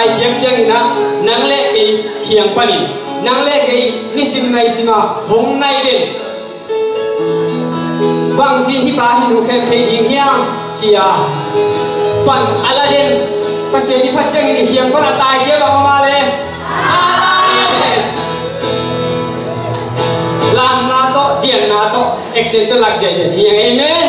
tai piang siang ina nang le ke hiang pani nang le ke nisim nai sima hong nai den bang si hi pa hi nu khem ke ding hiang chia pan aladen pasien di pachang ini hiang pan tai dia bang ma le lam na to jian na to action to lag je hiang amen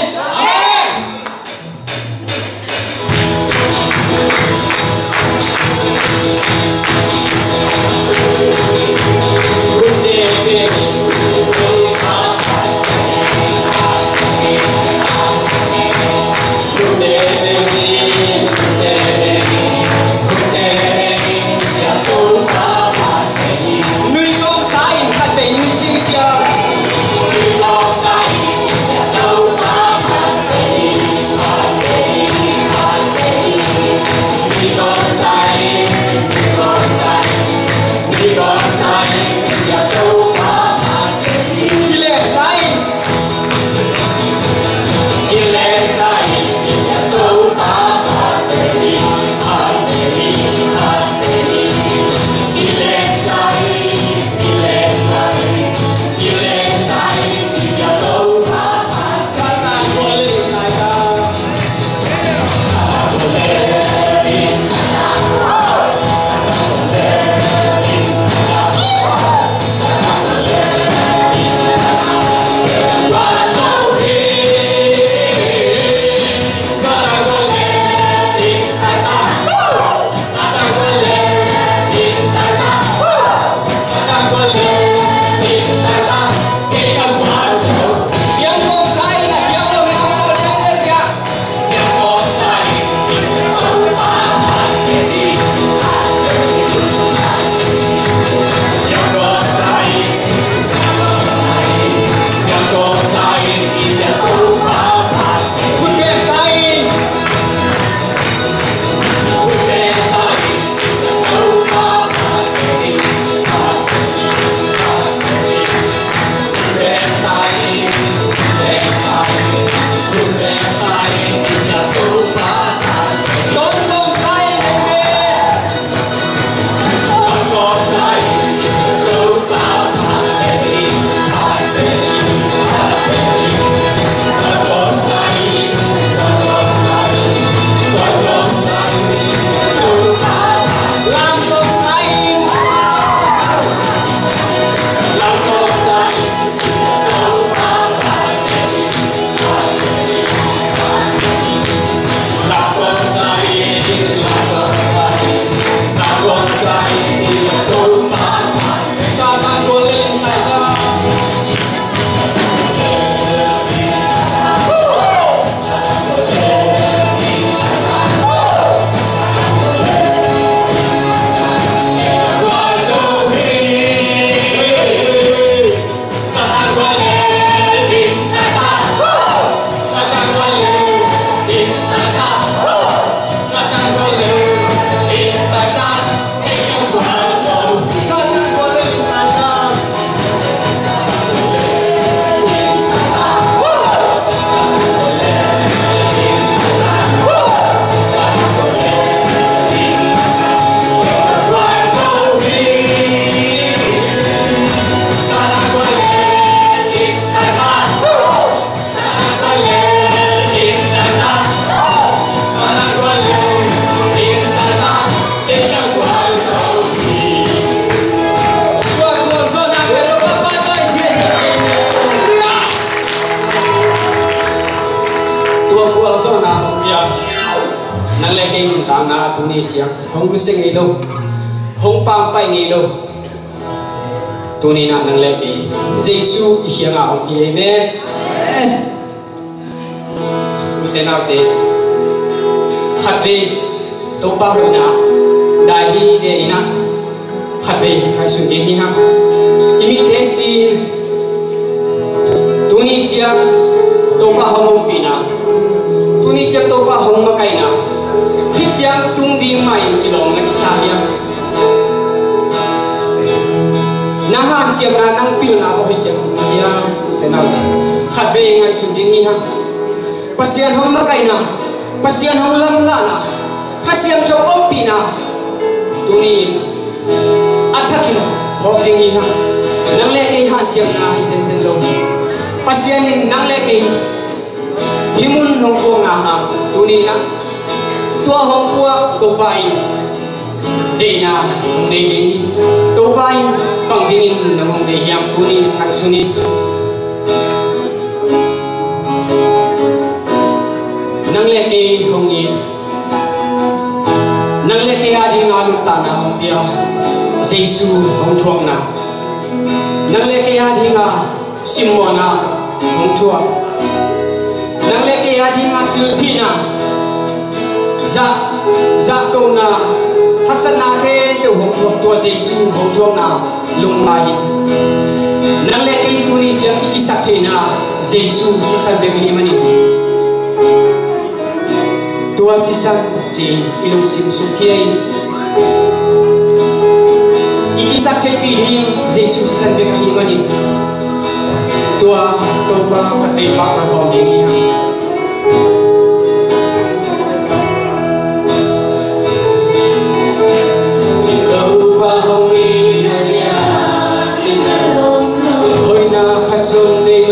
hong kusing ilo hong pampai ngilo tuni na nang leki Jesu hiang a hong amen utenaute khatve to pa hoina dai de ina khatve ai sun de hi ha imitesi tuni chia to pa hong pina tuni chia to pa hong makaina Hijab tung di main kilong ng isaya. Nahan siya na nang pil na ako hijab tung diya. Tenaw na. Khatve ngay sunding niya. Pasiyan hong magay na. Pasiyan hong lamla na. Hasiyang chow opi na. tuni athakin hoping iha nang le ke han chiam na hi sen sen lo pasianin nang le ke himun hong ko na ha tuni na tua hong kwa to pai de na hong de ni to pai bang dingin na hong de yang tuni hai suni nang le ke hong ni nang le ke adi ngalu ta na hong pia Jesu hong thuang na nang le ke adi nga simona hong thuang nang le ke adi nga chil phi na za câu na hắc san na khe tiêu hong thuang tua Jesu hong thuang na lung mai nang le ke tu ni chang ki sak che na Jesu si san be ni mani tua si san che ilung sim su khiai iki sak che pi ding Jesu si san be ni mani tua to ba khat ve ba ka thom ding ya Say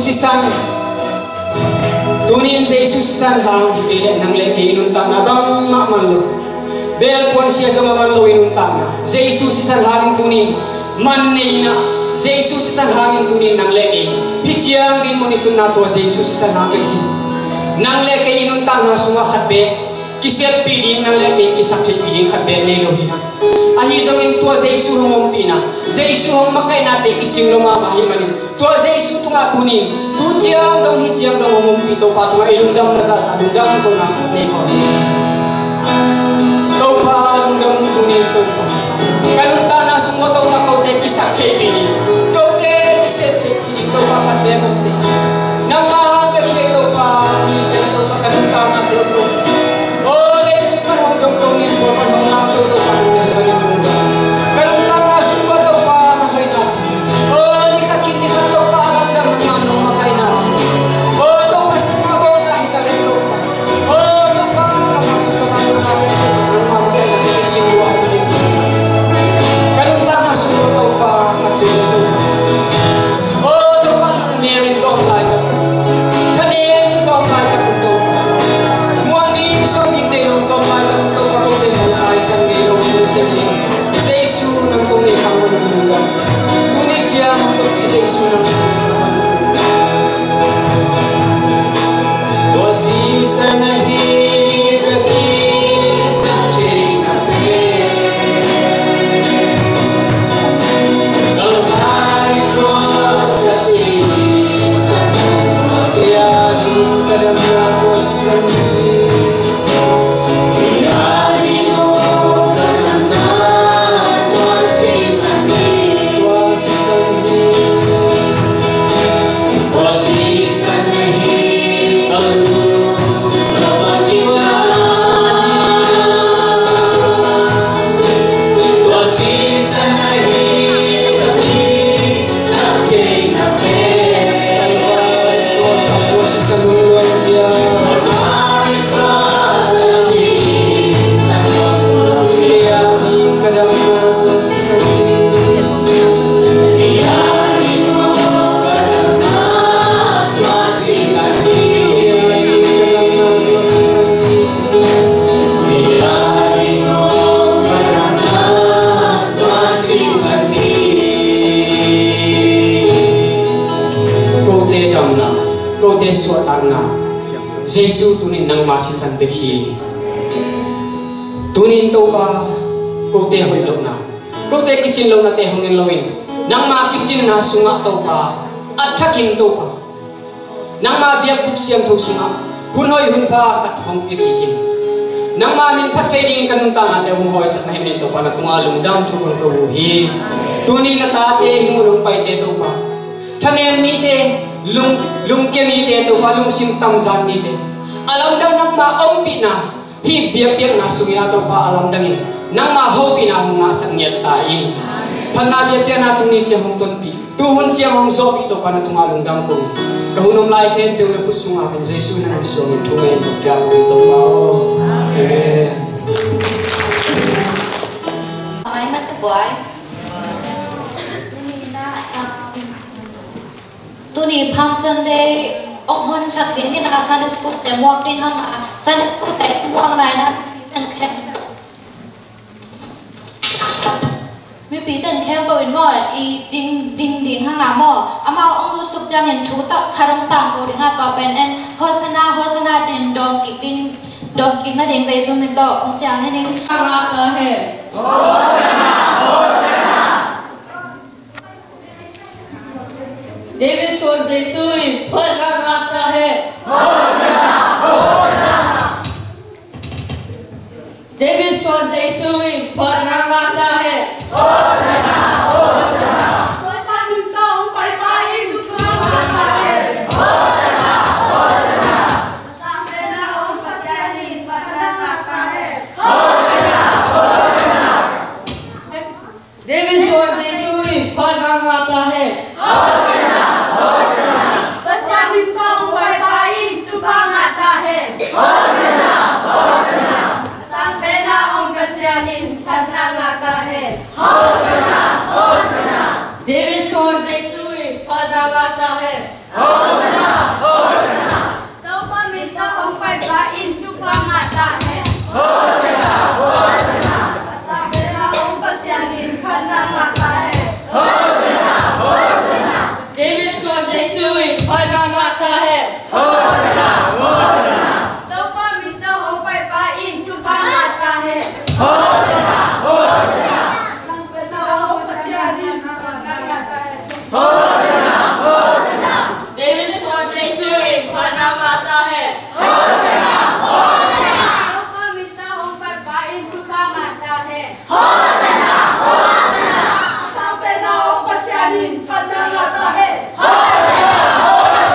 sisan tunin Jesus sisan hang hikile nang leke inunta na bang mamallo bel pon siya sa mamallo inunta na Jesus sisan hang tunin manneina Jesus sisan hang tunin nang leke hijiang din mo nito na to Jesus sisan hang nang leke inunta na sunga khatbe kisel pidin nang leke kisakte pidin khatbe ne lohihan ahi zong in tua Jesus hong pina Jesus hong makai nate kicing lo mama himani tua Jesus tunga tunin tu jiang dong hi jiang dong hong pito pa tunga ilung dam nasa sa dang ko na ne ko to pa lung dam tunin to pa kalung ta na sungo to na ko te kisak che pini to te kisep che pini to pa khat be mo te nang ma be ke to pa ni jiang to pa kalung ta na to to o le ku pa hong dong dong ni ko pa hong na to to pa Jesus tunin nang masisan behi tunin to pa ko te hoilok na ko te kichin lo na te hongin loin nang ma kichin na sunga to pa athakin to pa nang ma biak puk siam thok sunga hunoi hun pa khat hong pikikin nang ma min phatai ding kan ta na te hong hoi sak na hin to pa na tunga lung dam thu ko hi tunin na ta te himulung pai te to pa thanen mi te lung ke mi te to pa lung sim tam zan ni te alam dang nang ma om pi na hi biak biak na sungina to pa alam dang nang ma ho pi na hung na sang nyet ta in phanna biak biak na tu ni che hong ton pi tu hun che hong so pi to pa na tunga lung dam ko kahunom lai ken pe na pusunga ben Jesus na ni so ni tu ngai ko kya ko to pa amen ai mat boy tu ni Palm Sunday ông hôn sắc đến cái nào Sunday school để mua tin hăng Sunday school để mua này na tận khen mấy bí tận khen bởi mò i ding hăng mò ama ông lu suk jang en thu ta kharang tang ko ringa to pen en hosana chen dong king na ding dai so min to ông chang he ning ra ta he hosana David soal Jesus perkata है David soal Jesus perkata है Pasal minta umpai-pai perkata है sampai na om pasiani perkata है David soal Jesus perkata है David soal Jesus perkata है माता है Hosana, Hosana, तोहफा मिलता हो पाए पाइन तुफान आता है Hosana, Hosana, संपन्ना हो पसियानी पान आता है Hosana, Hosana, देवी स्वाजय सूर्य पान आता है Hosana, Hosana, तोहफा मिलता हो पाए पाइन तुफान आता है Hosana, Hosana, संपन्ना हो पसियानी पान आता है Hosana, Hosana.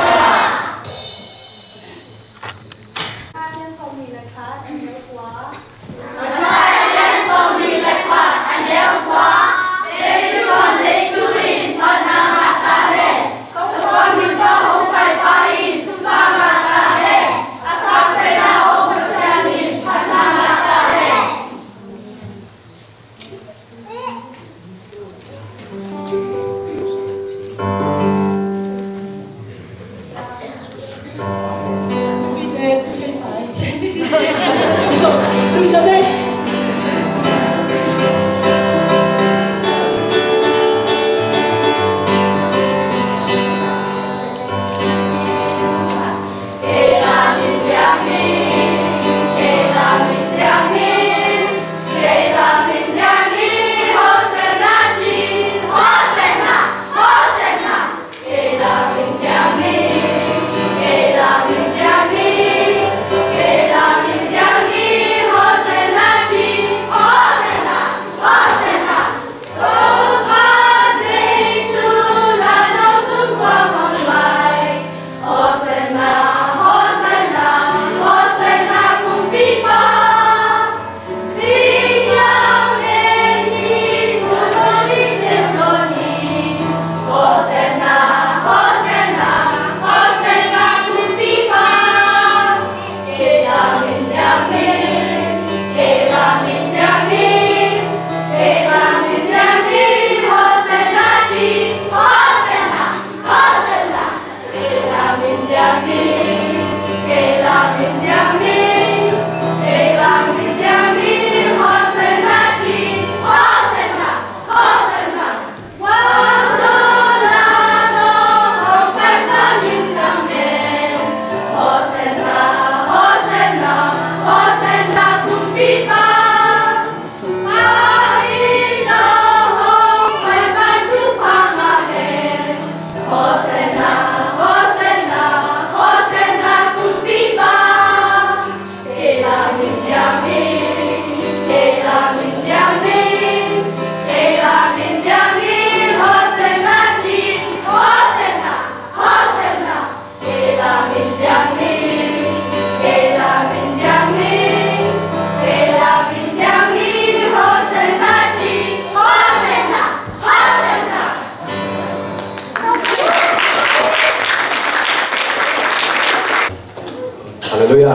路亚，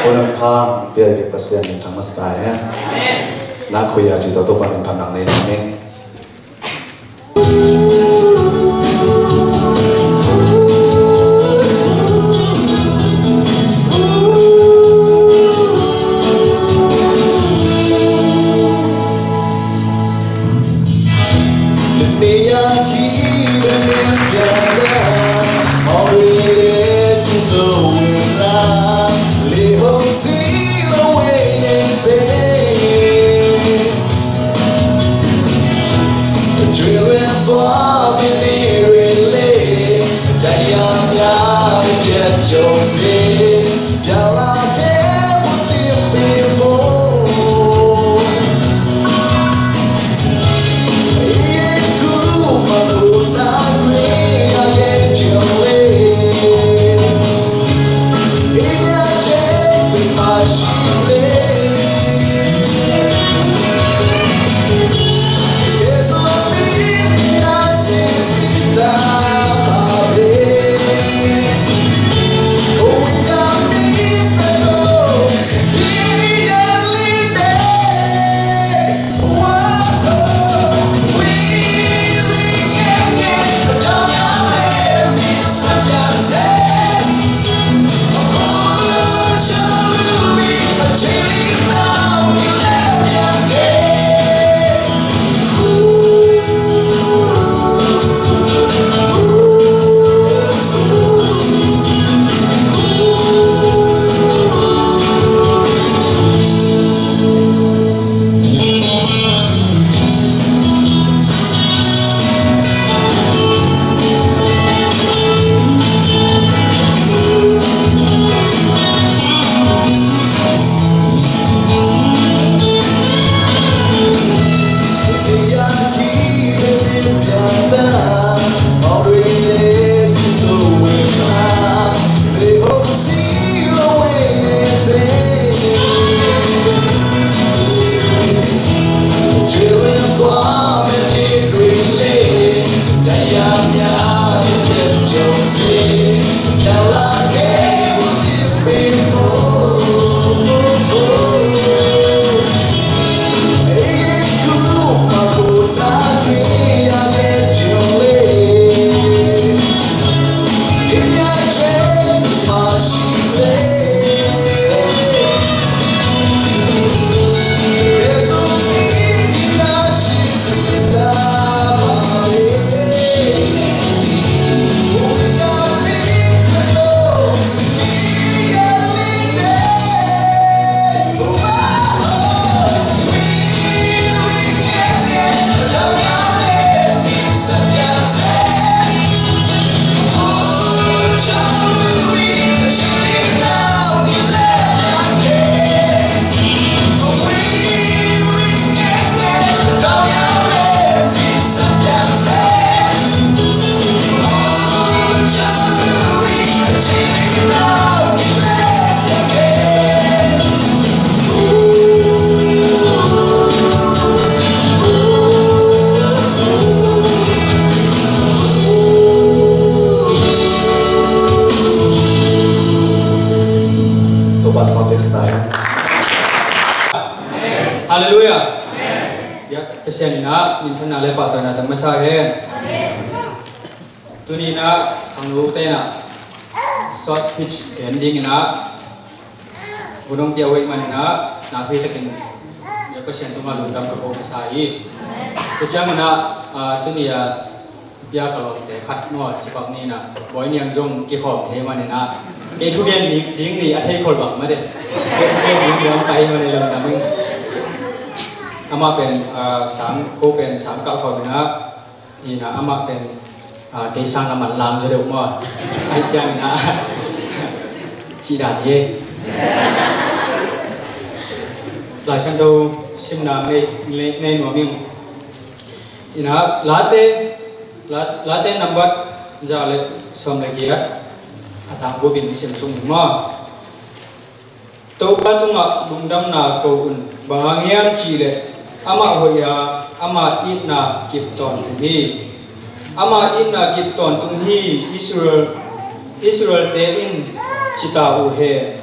我们怕别个不是人他们是白呀，那可以啊，知道都把人他们来里面。pasien ina min thana le pa ta na tamasa hen tuni na anglu te na short speech ending ina gunung piawai manina na phi takin ya pasien tu malum dam ko sai kujang na tuni ya bia kalau te khat no chibak ni na boy niang jong ki khom the manina ke thu gen ding ni athai khol bak ma de ke ding yong kai ma ne lam na ming ama pen sam ko pen sam ka khol na ni na ama pen ke sang na man lam je de mo ai chang na chi da ye lại sang đâu xin làm nên hòa miệng thì nó lá tên nằm bắt ra lại xong lại kia thằng bố bình xem sung mà tôi bắt tung ngọc đúng đâm na cầu un bằng em chỉ lệ ama hồi ama ít na kịp toàn tung hi ama ít na kịp toàn tung hi Israel te in chita u he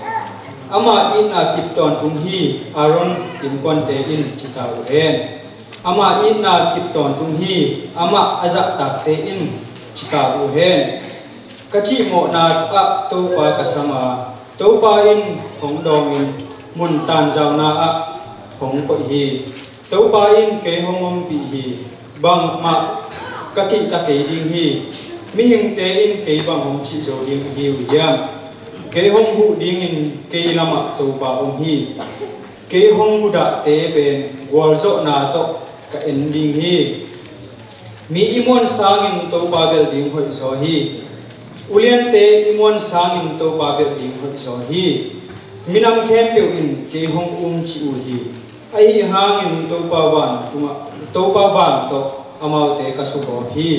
ama in na kip ton tung hi Aaron in kon te in chita u hen ama in na kip ton tung hi ama azak tak te in chita u hen kachi mo na a to pa kasama to pa in hong dong in mun tan jaw na a hong ko hi to pa in ke hong pi hi bang ma kaki ta ke ding hi mi hing te in ke bang hong chi zo ding hi yam ke hong hu ding in ke lama to pa ong hi ke hong hu da te ben wal zo na to ka ending hi mi imon sang in to pa bel ding hoi so hi ulian te imon sang in to pa bel ding hoi so hi minam khem pe in ke hong chi u hi ai hang in to pa van to amau te ka su go hi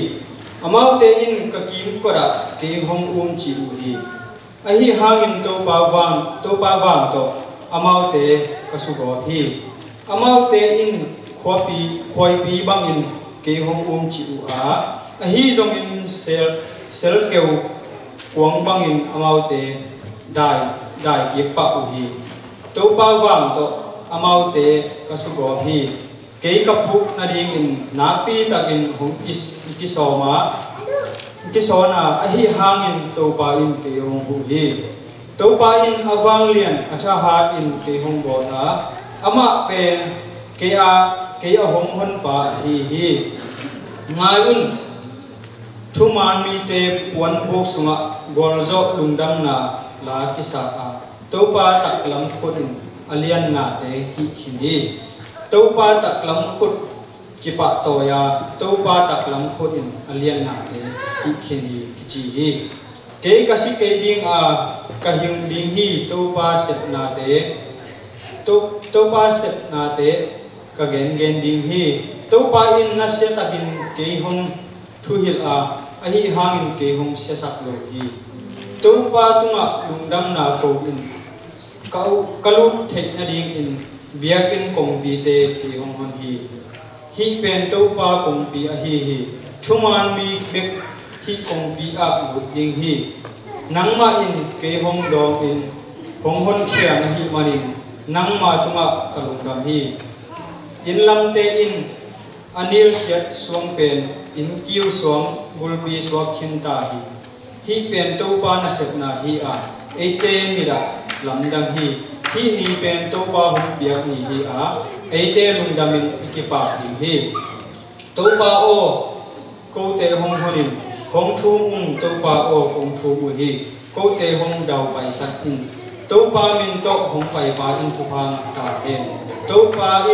amau te in ka kim ko da ke hong chi u hi ahi hangin to pa wang to amau te kasugo hi amau te in khoi pi bang in ke hong chi u a ahi zong in sel keu kwang bang in amau te dai ki pa u hi to pa wang to amau te kasugo hi ke kapu na ding in na pi takin hong kisoma kisona ahi hangin to pa in ke hong hu hi to pa in awang lian acha ha in ke hong bo na ama pen ke a hong hon pa hi ngai un thuman mi te puan bok sunga golzo lungdam na la kisa a to pa taklam khudin alian na te hi khini to pa taklam khud kipa toya to pa taklam khudin alian na te hi khini chi hi ke kasi ke ding a ka hing ding hi to pa set na te to pa set na te ka gen ding hi to pa in na se takin ke hong thu hil a ahi hangin ke hong se sak lo hi to pa tunga lungdam na ko in kalu thek na ding in biak in kong bi te ke hong hon hi pen to pa kong pi a hi thuman mi bek hi kong pi a bu ding hi nangma in ke hong dong in hong hon khia na hi manin nangma tunga kalungdam hi in lam te in anil khiat suang pen in kiu suang gulpi suak khin ta hi pen to pa na sep na hi a ete mira lamdam hi ni pen to pa hong biak ni hi a ete lungdamin ikipa ding hi to pa o ko te hong honin hong thu to pa o hong thu bu hi ko te hong dau pai sat in to pa min to hong pai pa in thu phang ta hen to pa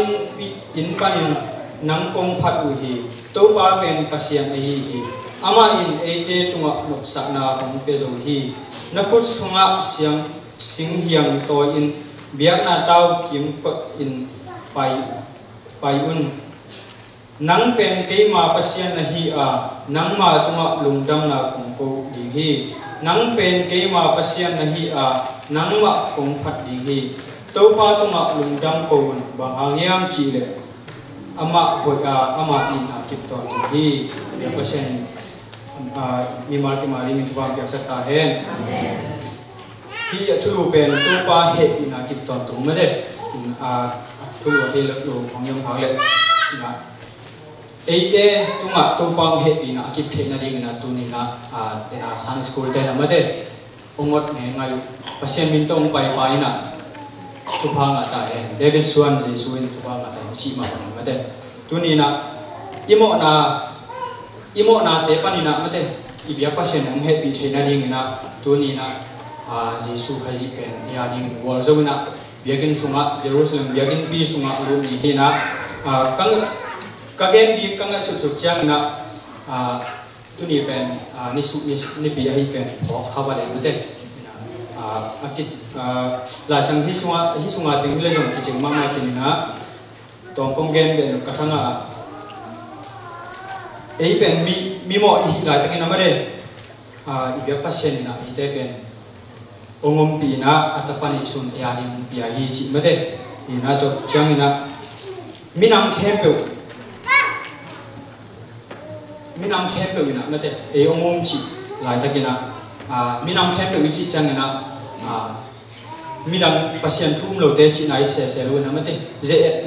in panin nang kong phat u hi to pa pen pasian ai hi ama in ete tunga noksa na hong pe zo hi na khut sunga siang sing hiang to in biak na tau kim ko in pai un nang pen ke ma pasian na hi a nang ma tunga lungdam na kong ko ding hi nang pen ke ma pasian na hi a nang ma kong phat ding hi to pa tunga lungdam ko un bang hangyam chi le ama hoi a ama in a kip ton hi ya pasien mi mal ke mari min tuwa biak sa ta hen hi a thu pen to pa he in a kip ton tu ma de in a thu lo the lo hong yong phang le na Eite tunga tupang happy na akip the na ding na tuni na dena Sunday school te na mate ungot ne ngai pasien mintong pai pai na tupang ata e David Swan Jesuin tupang ata chi ma mate tuni na imo na te pani na mate ibia pasien ang happy the na ding na tuni na Jesu khaji pen ya ding wal zo na biakin sunga Jerusalem biakin pi sunga ru ni hina kagen di kanga sub chang na tu ni pen ni su ni bi hi pen ho khabar e mate akit la sang hi sunga ting le jong ki ching ma ma kin na tong kong gen ben ka thanga e pen mi mo hi la ta kin na mare i bia pasien na i te pen ongom pi na atapani sun ya ni bi hi chi mate ina to chang ina minam kempe minam kempe wina mate e ongom chi lai ta kina minam kempe wichi chang na minam pasien thum lo te chi nai se lo na mate je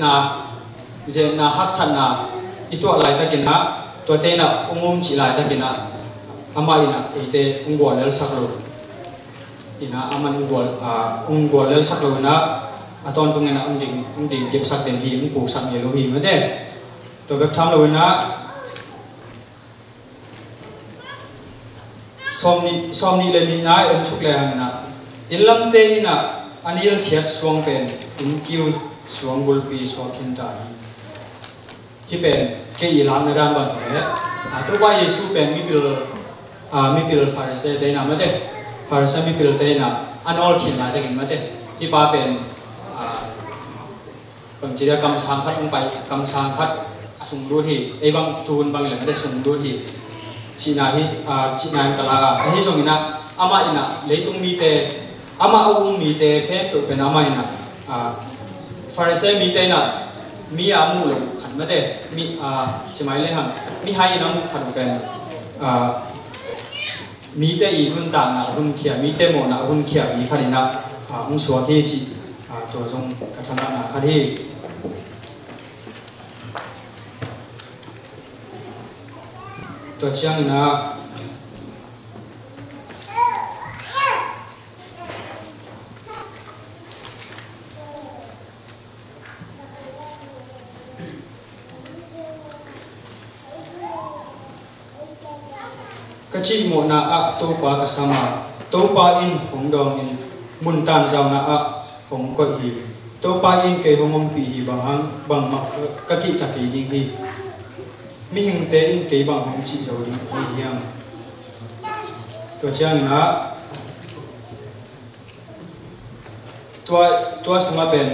na hak san na ito lai ta kina to te na ongom chi lai ta kina ama ina ite ungwal lel saklo ina aman ungwal lel saklo na aton tungena unding gep sak den hi ung pu sak ye lo hi mate to gap tham lo na somni le ni na en suk le na ilam te ina anil khiat suang pen in kiu suang bul pi so khin ta hi pen ke ilam na ram ba ke to ba Yesu pen mi pil Pharisee te na mate Pharisee mi pil te na anol khin la te kin mate hi pa pen bang jira kam sang khat sung lu hi e bang tun bang le mate sung lu hi Cina kala hi song ina ama ina leitung mi te ama ung mi te khem to pen ama ina Pharisee mi te na mi amu lo khan mate mi chimai le ham mi hai na mu khan pen mi te i hun ta na hun khia mi te mo na hun khia mi khanina ung suwa he chi to jong kathana na khari to chiang na kachi mo na to pa kasama to pa in hong dong in mun tan jaw na hong ko hi to pa in ke hong pi hi bang ma ka ki ta ki ding hi mi hing te in ke bang hong chi jaw ding hi hiam to chang na to sunga pen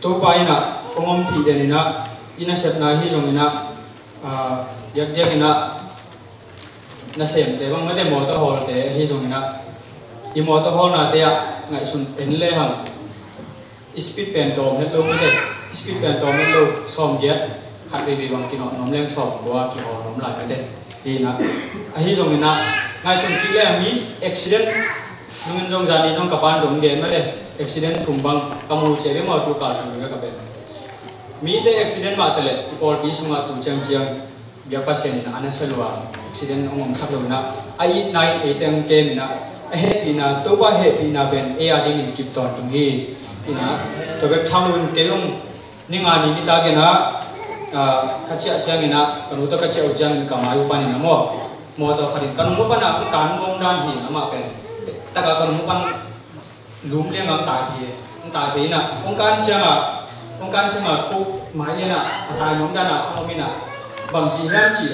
to pa ina ongom pi denina ina sep na hi jong ina yak ina na sem te bang mate motor hall te hi jong ina I motor hall na te ngai sun en le ham speed pen tom het lo mate speed pen tom het lo som get khat de bang ki nom leng som wa ki ho nom lai mate ina hi jong ina ngai sun ki le mi accident nungen jong jani nong kapan jong ge mate accident thumbang kamu chere ma tu ka sun ga ka be mi te accident ma tele por pi sunga tu chang bia pasien na ana salwa accident ongom saklo na ai nai e teng ke mina he ina to ba he ina ben e ading in kip ton tung hi ina to be thamun ke yong ninga ni ta ge na kachia chang ina kanu to kachia ujang ka ma yu pani na mo to kharin kanu mo pana kan ngom dan hi na ma pen ta ka kanu mo pan lum le ngam ta hi na ong kan changa ku mai le na ta nom da na ong mi na bằng gì em chỉ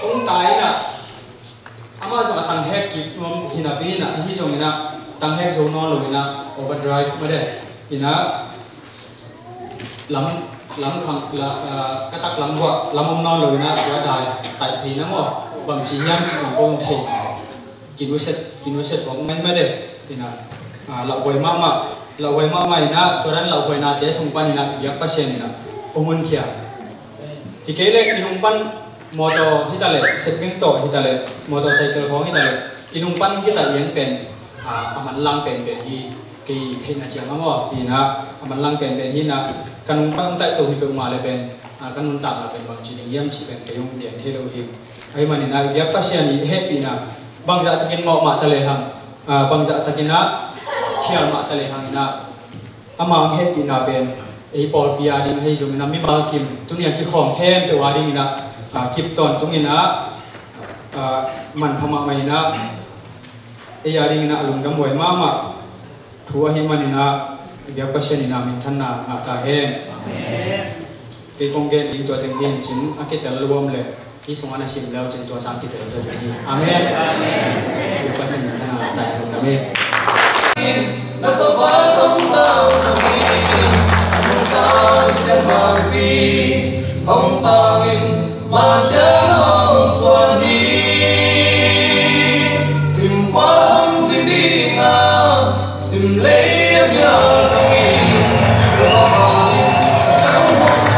ông cái là ama cho thằng hack kịp luôn thì là bên là hi rồi nè thằng hack số nó rồi nè overdrive mà đây thì nó lắm thằng là cái tắc lắm vợ lắm ông nó rồi nè quá đại tại vì nó mà bằng gì em chỉ bằng con thầy kỹ nuôi set của mình mà đây thì là lậu quầy mama nè tôi đang lậu quầy nè để xung quanh nè việc phát sinh nè ông muốn kia Ikele inumpan moto hitale setting to hitale motorcycle ho hitale inumpan kita yen pen aman lang pen hi cái thế là chẳng mà vì na mình lang pen pen hi na kanung pang tại tổ hi pe ma le pen kanung tak la pen bang chi ding yam chi pen ke yung dian the lo hi ai mani na ya pasien ni happy na bang ja takin mo ma tale ham bang ja takina khial ma tale hang na amang happy na pen ei pol pia ding hei zum na mi mal kim tunia ki khom them pe wa ding na kip ton tungina man phama mai na ei ya ding na alung dam wai ma ma thua hi manina ya pasien na min than na ta hen amen ke kong gen ding to teng gen chin a ke tel lom le ki song ana sim lao chen to sang ki tel zo ni amen amen ya pasien na ta ta amen na to ba tong tao zo ni hong tao se mang pi hong pangin ma cha hong swa ni kim hong si di nga sim le ya sang ni Aku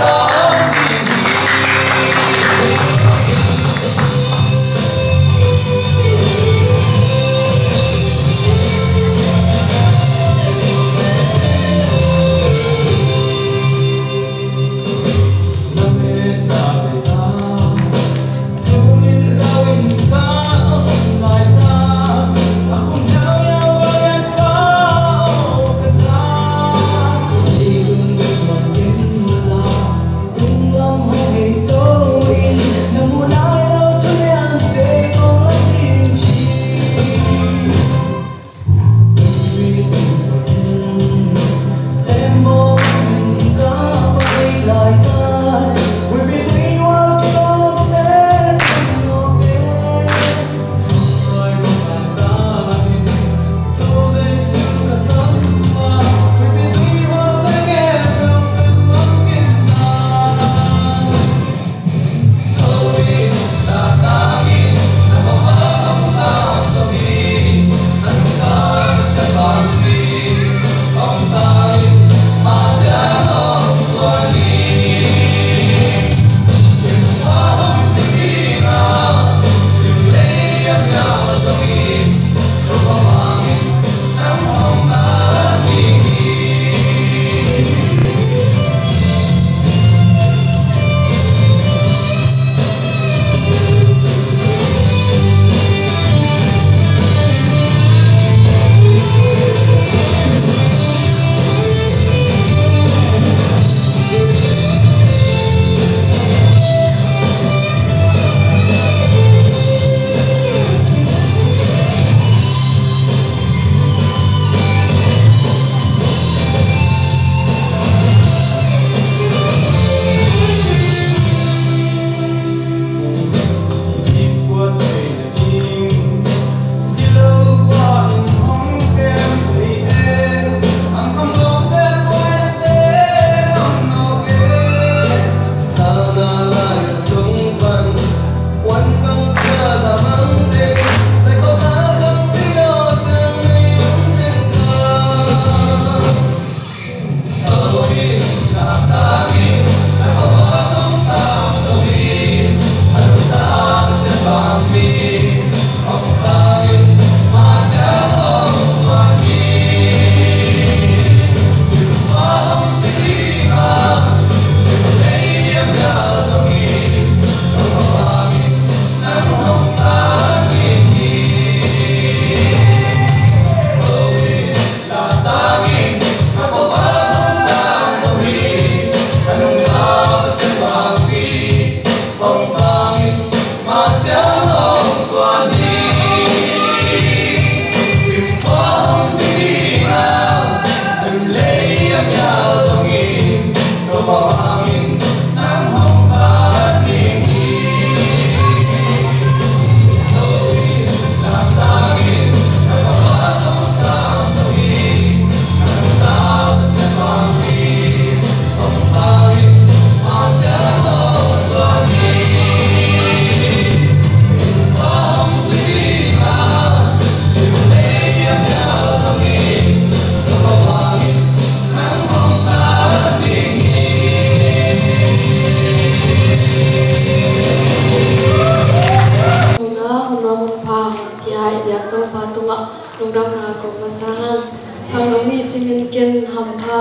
ham pha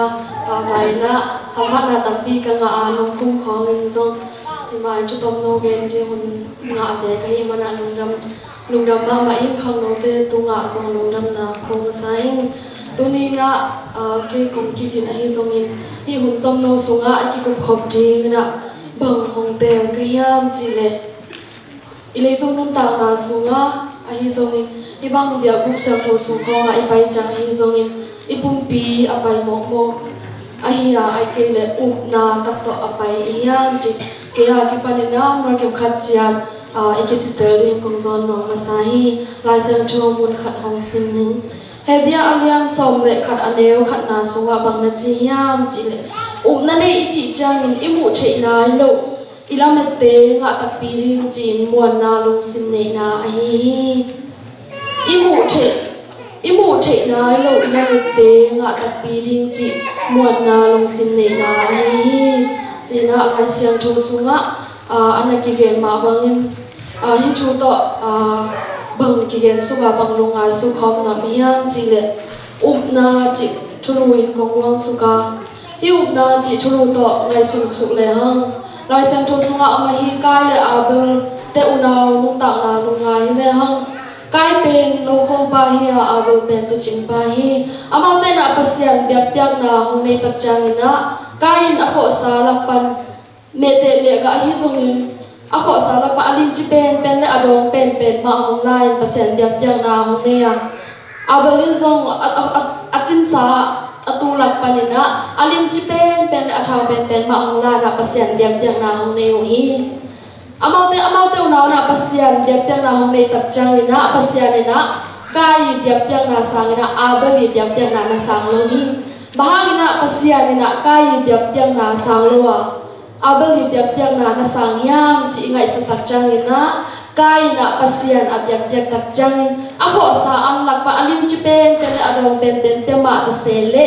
vai na ham pha na tampi ka nga long kum khong in zong ni mai chu tom no gen je hun nga se ka hi mana lungdam ma ma in khang no te tu nga zong lungdam na khong saing tu ni na ke kum ki din hi zong in hi hun tom no sunga ki kum khop jing na bang hong te ka yam chi le ilei tu nun ta na sunga hi zong in ibang bia buk sa tho su kho ai pai chang hi zong in ipum pi apai mok mok ahia ai ke le na tak to apai yam chi ke ha ki panina mar kem khat chian ke sitel ri kong zon no masahi lai sang tho mun khat hong sim ning he dia alian som le khat aneu khat na sunga bang na chi yam chi le na ne I chi chang in imu thei nai lo ilamet te nga tak pi ring chin muan na lung sim nei na hi imu thei nai lo ilamet te nga tak pi ring chi muan na lung sim nei na hi china lai siang tho sunga anaki gen ma bangin hi chu to bang ki gen suga bang lungai su khom na miang chi le na chi thuluin kong wang suka hi na chi thulu to ngai suk le hang lai siang tho sunga ama hi kai le abel te unaw nung ta na lungai le hang kai pen lo kho ba hi abel pen tu ching ba hi amau te na pasian biak piak na hong nei tak chang ina kain akho sa lakpan mete me ga hi zongin akho sa lakpa alim chi pen le adong pen ma hong lai pasian biak piak na hong nei a abelin zong achin sa atu lakpan ina alim chi pen le athau pen ma hong la na pasian biak piak na hong nei hi amau te unaw na pasian biak piak na hong nei tak chang ina pasian ina kai biak piak na sang ina abeli biak piak na sang lo hi bahagina pasian ina kai biak piak na sang lo a abeli biak piak na sang yam chi ngai su tak chang ina kai na pasian a biak piak tak chang in akho sa ang lakpa alim chi pen le adong pen te ma ta sele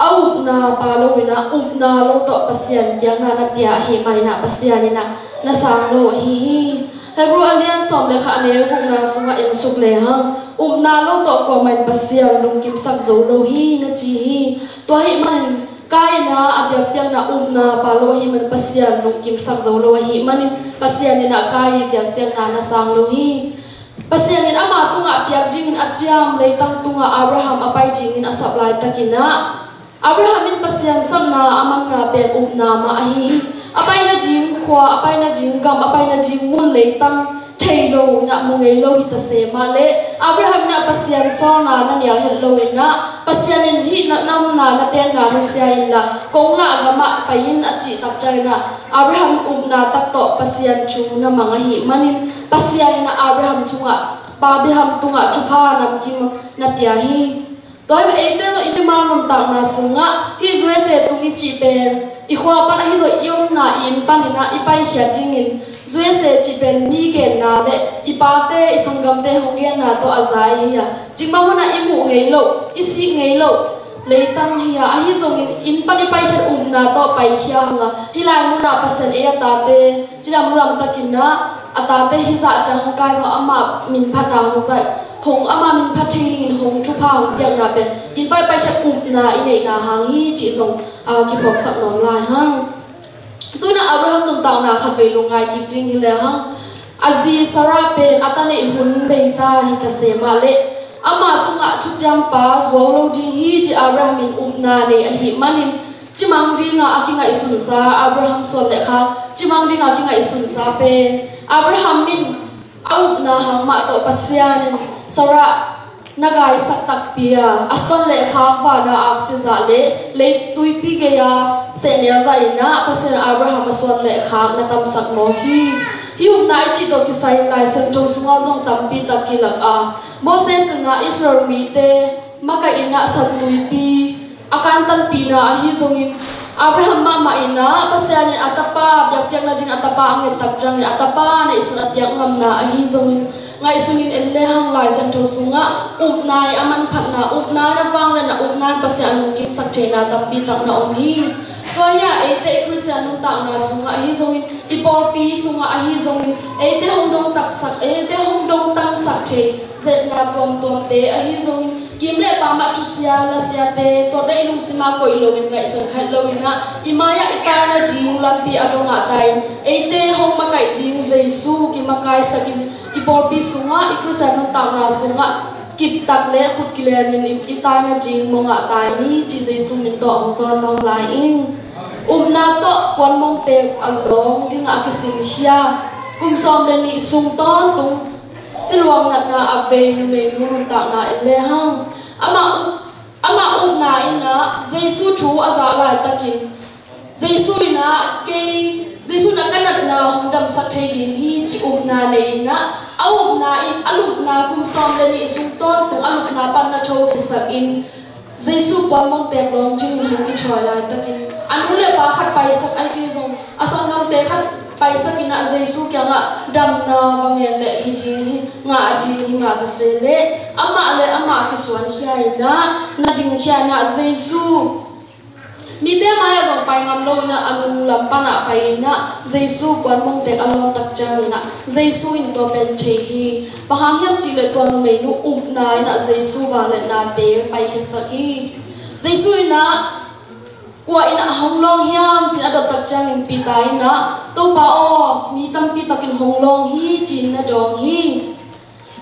au na pa lo ina na lo to pasian biak na pia hi manina pasian ina na sang lo hi hebru alian som le kha ne ku na sunga in suk le hang na lo to ko man pasian lung kim sak zo lo hi na chi hi to hi man kai na abyak piang na na pa lo hi man pasian lung kim sak zo lo hi man pasian na kai abyak piang na sang lo hi pasian in ama tunga piak ding in achiam le tang tunga Abraham apai ding in asap lai takina Abraham in pasian samna amang na pen na ma hi apai na ding khwa apai na ding gam apai na ding mun le tang thei lo na mungei lo hita se ma le Abraham na pasian so na nial het lo na pasian in hi na nam na ten na rusia in la kong la gama pain achi tak chai na Abraham na tak to pasian chu na manga hi manin pasian na Abraham chunga pa biham tunga chupha nam kim na pia hi toy me ete lo ipe mal non tak na sunga hi zue se tungi chi pen I khwa pan hi zo yom na in panina ipai khia tingin zue se chi pen ni ke na le ipate isangam te honggen na to azai ya jingma hona imu ngei lo isi ngei lo leitang hi a hi zo in pani pai khia na to pai khia hanga hilai mu na pasen e ta te chilam ram takina atate hi za chang hokai ngo ama min phana hong sai hong ama min phathing hong thu pha hong piang na pen in pai pai khat na inei na hang hi chi zong ki phok sak nom lai hang tuna Abraham nung tang na khat ve lungai ki ting hi le hang azi sara pen atane hun beita hi ta se ma le ama tunga thu jam pa zo lo ding hi chi Abraham in na ne a hi manin chimang dinga akinga isun sa Abraham son le kha chimang dinga akinga isun sa pen Abraham min au na hang ma to pasian sara nagai sak tak pia ason le kha wa na aksiza le tui pi ge ya se ne za ina pasir Abraham ason le kha na tam sak mo hi nai chi to ki sai lai san to sunga jong tam pi takilak a Moses na Israel mi te maka ina san tui pi akan tan pi na hi zongin Abraham mama ina pasian atapa biak piak na ding atapa angin tak jang atapa na isun atiak ngam na hi zongin ngai sungin elle hang lai san tho sunga nai aman phat na nai na wang le na nai pasian lung kim sak the na tam pi tak na hi to ya ete Christian nung tak na sunga hi zongin ipol pi sunga hi zongin ete hong dong tak sak ete hong dong tang sak the zet na tom te hi zongin kim le pa ma tu sia la sia te to te lung sima ko iloin ngai son khat loin na imaya itana ding lampi atonga tai eite hong ma kai ding Jesu ki makai sakin ipor pi sunga ikrusa non ta na sunga kip tak le khut kilenin itana ding monga tai ni chi Jesu min to ong zon nong lai in na to pon mong te along ding a kisin hia kum som le ni sung ton tung silwang nat na ave nu me nu ta na le hang ama na ina Jesu thu aza lai takin Jesu ina ke Jesu na kanat na hongdam sak thei din hi chi na ne na na in alup na kum som le ni sung ton tung alup na pan na tho khisak in Jesu pon mong te long jing hu ki choi lai takin anu le pa khat pai sak ai ki zong asang ngam te khat pai sak ina Jesu kya nga dam na wangen le hi thi nga di hi nga ta se le ama ki suan hiai na ding hiai na Jesu mi te ma ya zong pai ngam lo na anung lam pa na pai na Jesu pon mong te along tak chang na Jesu in to pen the hi pa ha hiam chi le ton me nu nai na Jesu wa le na te pai khe sak hi Jesu ina kwa ina honglong hiam chin adot tak chang in pitai na to pa o mi tam pi takin honglong hi chin na dong hi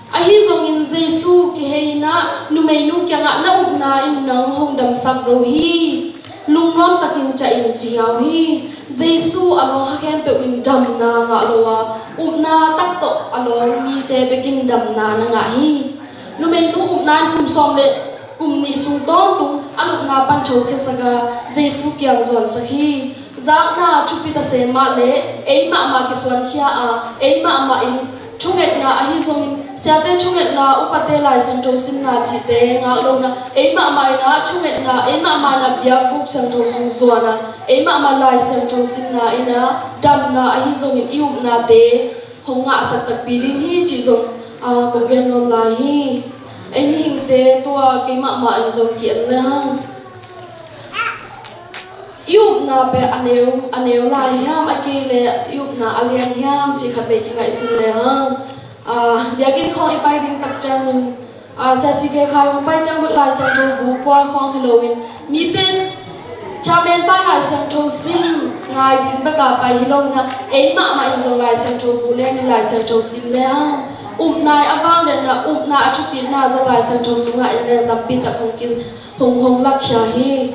a hi zong in Jesu ki heina nu me nu kya nga na na in nang hongdam sak zo hi lungrom takin cha in chiaw hi Jesu along ha kem pe in dam na nga lowa na tak to along mi te bekin dam na nga hi nu me nu na kum som le kum ni sung tong tung alu na pan chou khe saga Jesu kyang zon sakhi zak na chupi ta se ma le ei ma ki swan khia a ei ma in chunget na a hi zong in sia te chunget na upate lai sang to sim na chi te nga lo na ei ma na chunget na ei ma na bia buk sang to su zona ei ma lai sang to sim na ina dam na a hi zong in ium na te honga sak tak pi ding hi chi zong a ko gen nom lai hi anh hình thế tua cái mạng mạng dùng kiện nữa hăng yêu na pe aneu lai ham aki le yêu na alian ham chỉ khát về cái ngày xuân le hăng bia kinh không ipai ding tak chang sa si ke khai không pai chang bước lai sang châu bu qua không Halloween mi tên cha men pa lai sang châu sim ngai ding ba ka pai Halloween na ei ma dùng lai sang châu bu le min lai sang châu sim le hăng nai avang den na na achupin na zo lai sang chou sunga in tam pi ta khong ki hong lak sha hi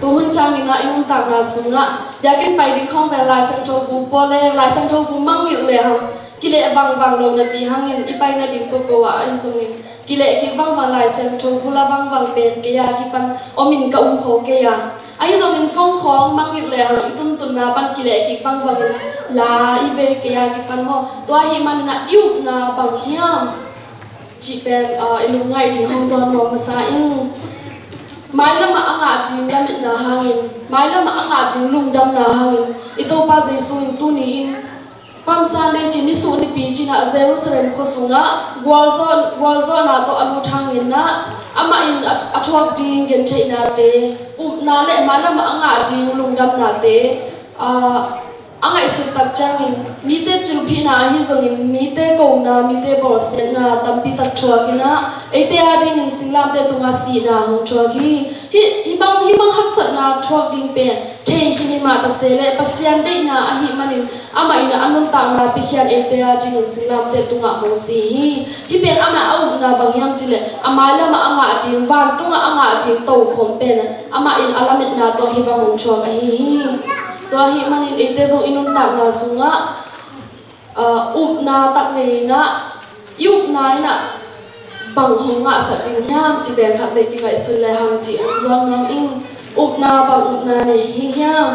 tu hun chang ina in ta na sunga ya kin pai ding khong ve lai sang chou bu po le lai sang chou bu mang ngil le ha ki le wang lo na pi hang in ipai na ding po wa ai sung in ki le ki wang lai sang chou bu la wang pen ke ya ki pan omin ka kho ke ya ai zong in phong khong mang ngil le ha itun na pan ki le ki wang in la ibe ke ya ki pan mo to hi man na yu na bang hiam chi pen ilu ngai ding hong zon mo sa in mai lama anga ding lam na hangin mai lama anga ding lung dam na hangin ito pa Jesu in tu ni in pam sa ne chi ni su ni pi chi na Jerusalem kho sunga gwalzon na to alu thangin na ama in athok ding gen thei na te na le mai lama anga ding lung dam na te angai su tak changin mi te chilphi na hi zongin mi te ko na mi te bor sen na tampi tak thwa kina ete ading in singlam te tunga si na hong thwa hi bang hak sat na thwa ding pen thei kini ma ta sele pasian dei na a hi manin ama ina anun ta na pikhian ete ading in singlam te tunga hong si hi pen ama au na bang yam chile ama lama anga ading van tunga anga ading to khom pen ama in alamet na to hi bang hong thwa hi to hi manin ete zo inun tak na sunga na tak nei na yup nai na bang honga sa ding hiam chi den khat ve ki ngai sun le hang chi zong nam in na bang na nei hi hiam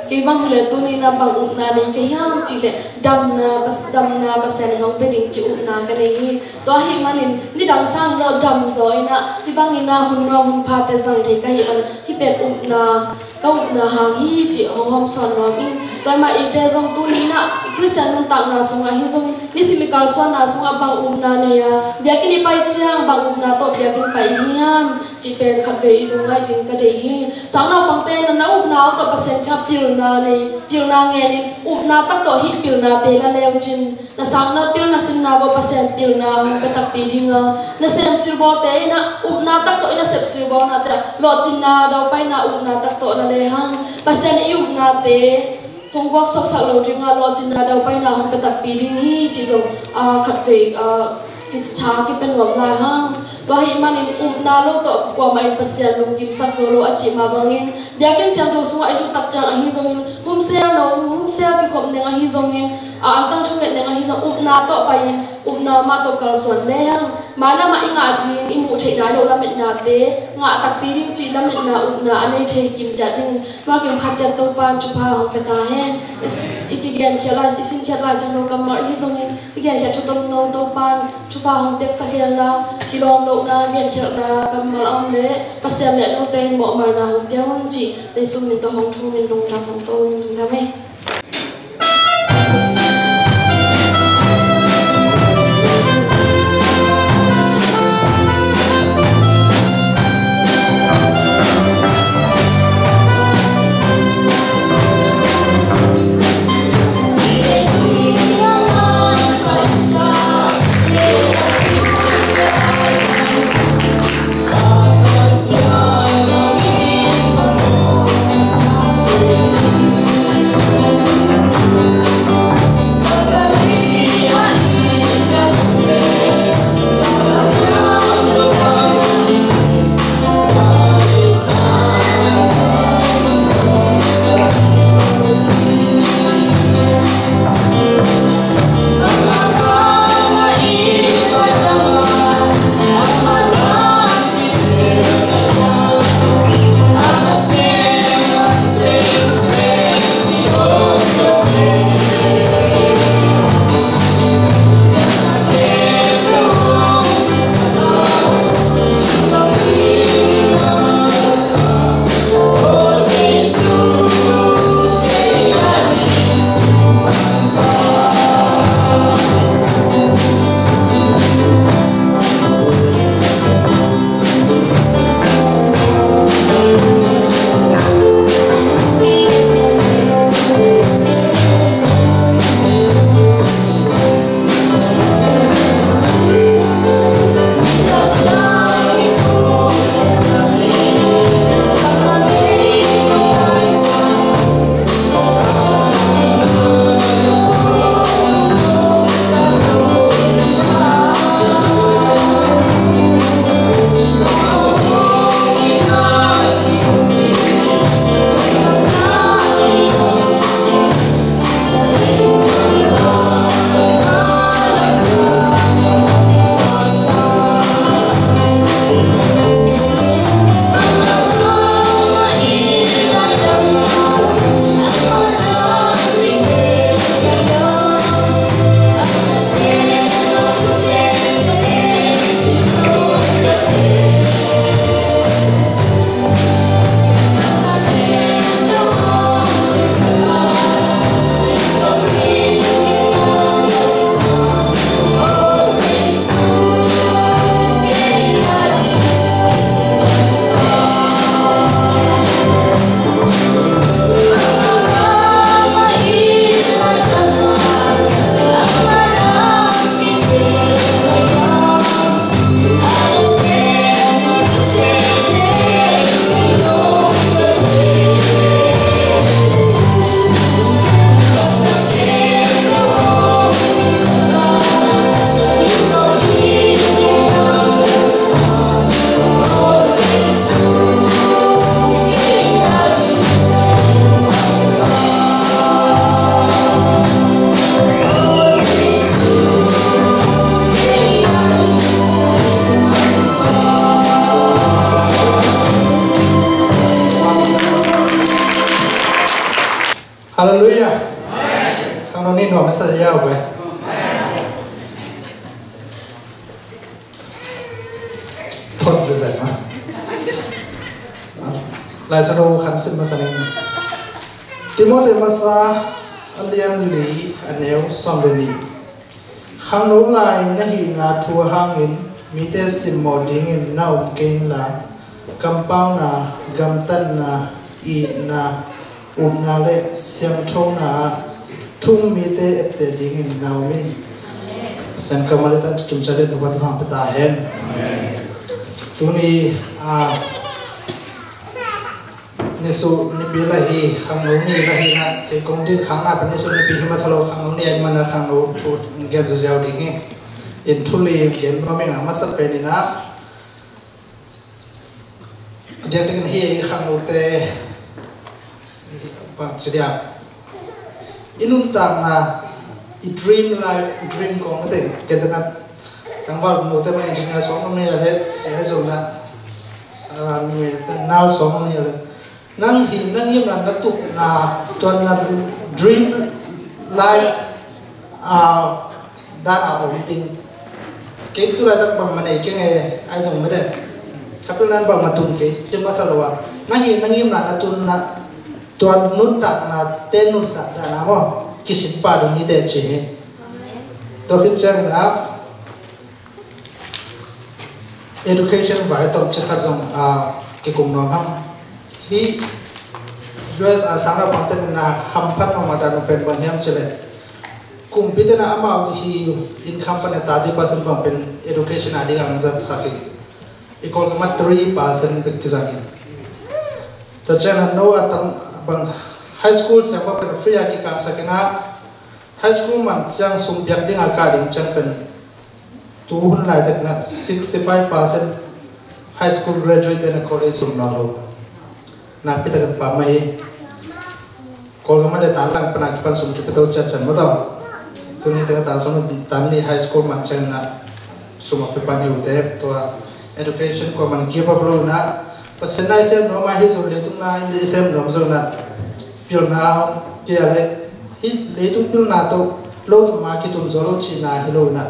ke bang le tu ni na bang na nei ke hiam chi le dam na basen hong pe ding chi na ke nei hi to hi manin ni dang sang zo dam zo ina hi bang ina hun pha te sang the ka hi an hi pe na kau na hang hi chi hong hom son nom in toy ma ite zong tu ni na Christian mun tak na sunga hi zong ni simikal swan na sunga bang na ne ya biakin pai chiang bang na to biakin pai hiam chi pen khat ve lu ngai ting ka dei hi sang na pang te na na to pasen kha pil na nge ni na tak to hi pil na te la lew chin na sang na pil na sin na bo pasen pil na hum ka tak pi dinga na sem sir bo te na na tak to ina sep sir bo na te lo chin na do pai na na tak to na le hang pasen i na te Hong Kong sok sak lo dinga lo chin na do pai na hum ka tak pi ding hi chi zo khat ve ki cha ki pen wam lai hang to hi manin na lo to kwa mai pasen lung kim sak zo lo achi ma bangin biakin siang tho sunga edu tak chang hi zongin hum se ki khom ne nga hi zongin antang chunget ne nga hi zong na to pai na ma to kal son le hang mana ma inga jin imu thei na lo la met na te nga tak pi ding chi la met na na ane thei kim ja ding ma kim khat ja to pan chu pha hong pe ta hen ikigen khela isin khela san lo kam ma hi zongin igen ya chu tom no to pan chu pha hong tek sa khela kilom lo na gen khel na kam mal am le pasem le no te mo ma na hong pyang chi sai sum min to hong thu min long ta hong to na me Hallelujah. Ano nino masaya yawe. Pot sezai ma. Lai sano khan sin masanin. Timote masa alian li aneu somdeni khang no lai na hi na thu hangin mite simmo dingin na umkein la kampang na gamtan na I na na le siam thong na thum mite ete dingin na umin san kamalatan kim chale to wat phang pata hen tuni nesu ni bilahi khamuni lahi na ke kongdin khanga pan nesu ni bihima salo khamuni ai mana khango thu nge zo jaw dingi in thuli gen romenga masa penina dia dengan hi khango te pa sedia inun tang na I dream life I dream kong te ketana tangwal mo te ma engineer so no ne le e zo na ni now so no ne le nang hin nang yim lam tu na ton na dream life that are within ke tu ra tak bang mane ke ai song mede kapilan bang matun ke cema salwa nang hin nang yim na tun na ton nun tak na te nun tak da na mo kisit pa dum ni de che to fit chang na education vai to che kha jong ke kum no ham hi dress asana pangte na hampan no mada no pen bang yam chele kum pite na ama hi income pa na 30% bang pen education adi ang zap sakhi ikol ma 3% pe kizani to chana no atam bang high school chama pen free aki ka sakina high school man chang sum byak ding akadim chang pen tu hun lai tak na 65% high school graduate and college sum na lo na pita kan pa mai kol gama de talang penakipan sum ki pito chan mo daw tu ni ta sum tan ni high school man chang na sum pe pa ni ute to education ko man ki pa lo na pasenai sem no ma hi zo le tum na in de sem no zo na pil na ke ale hi le tum pil na to lo tu ma ki tum zo lo chi na hi lo na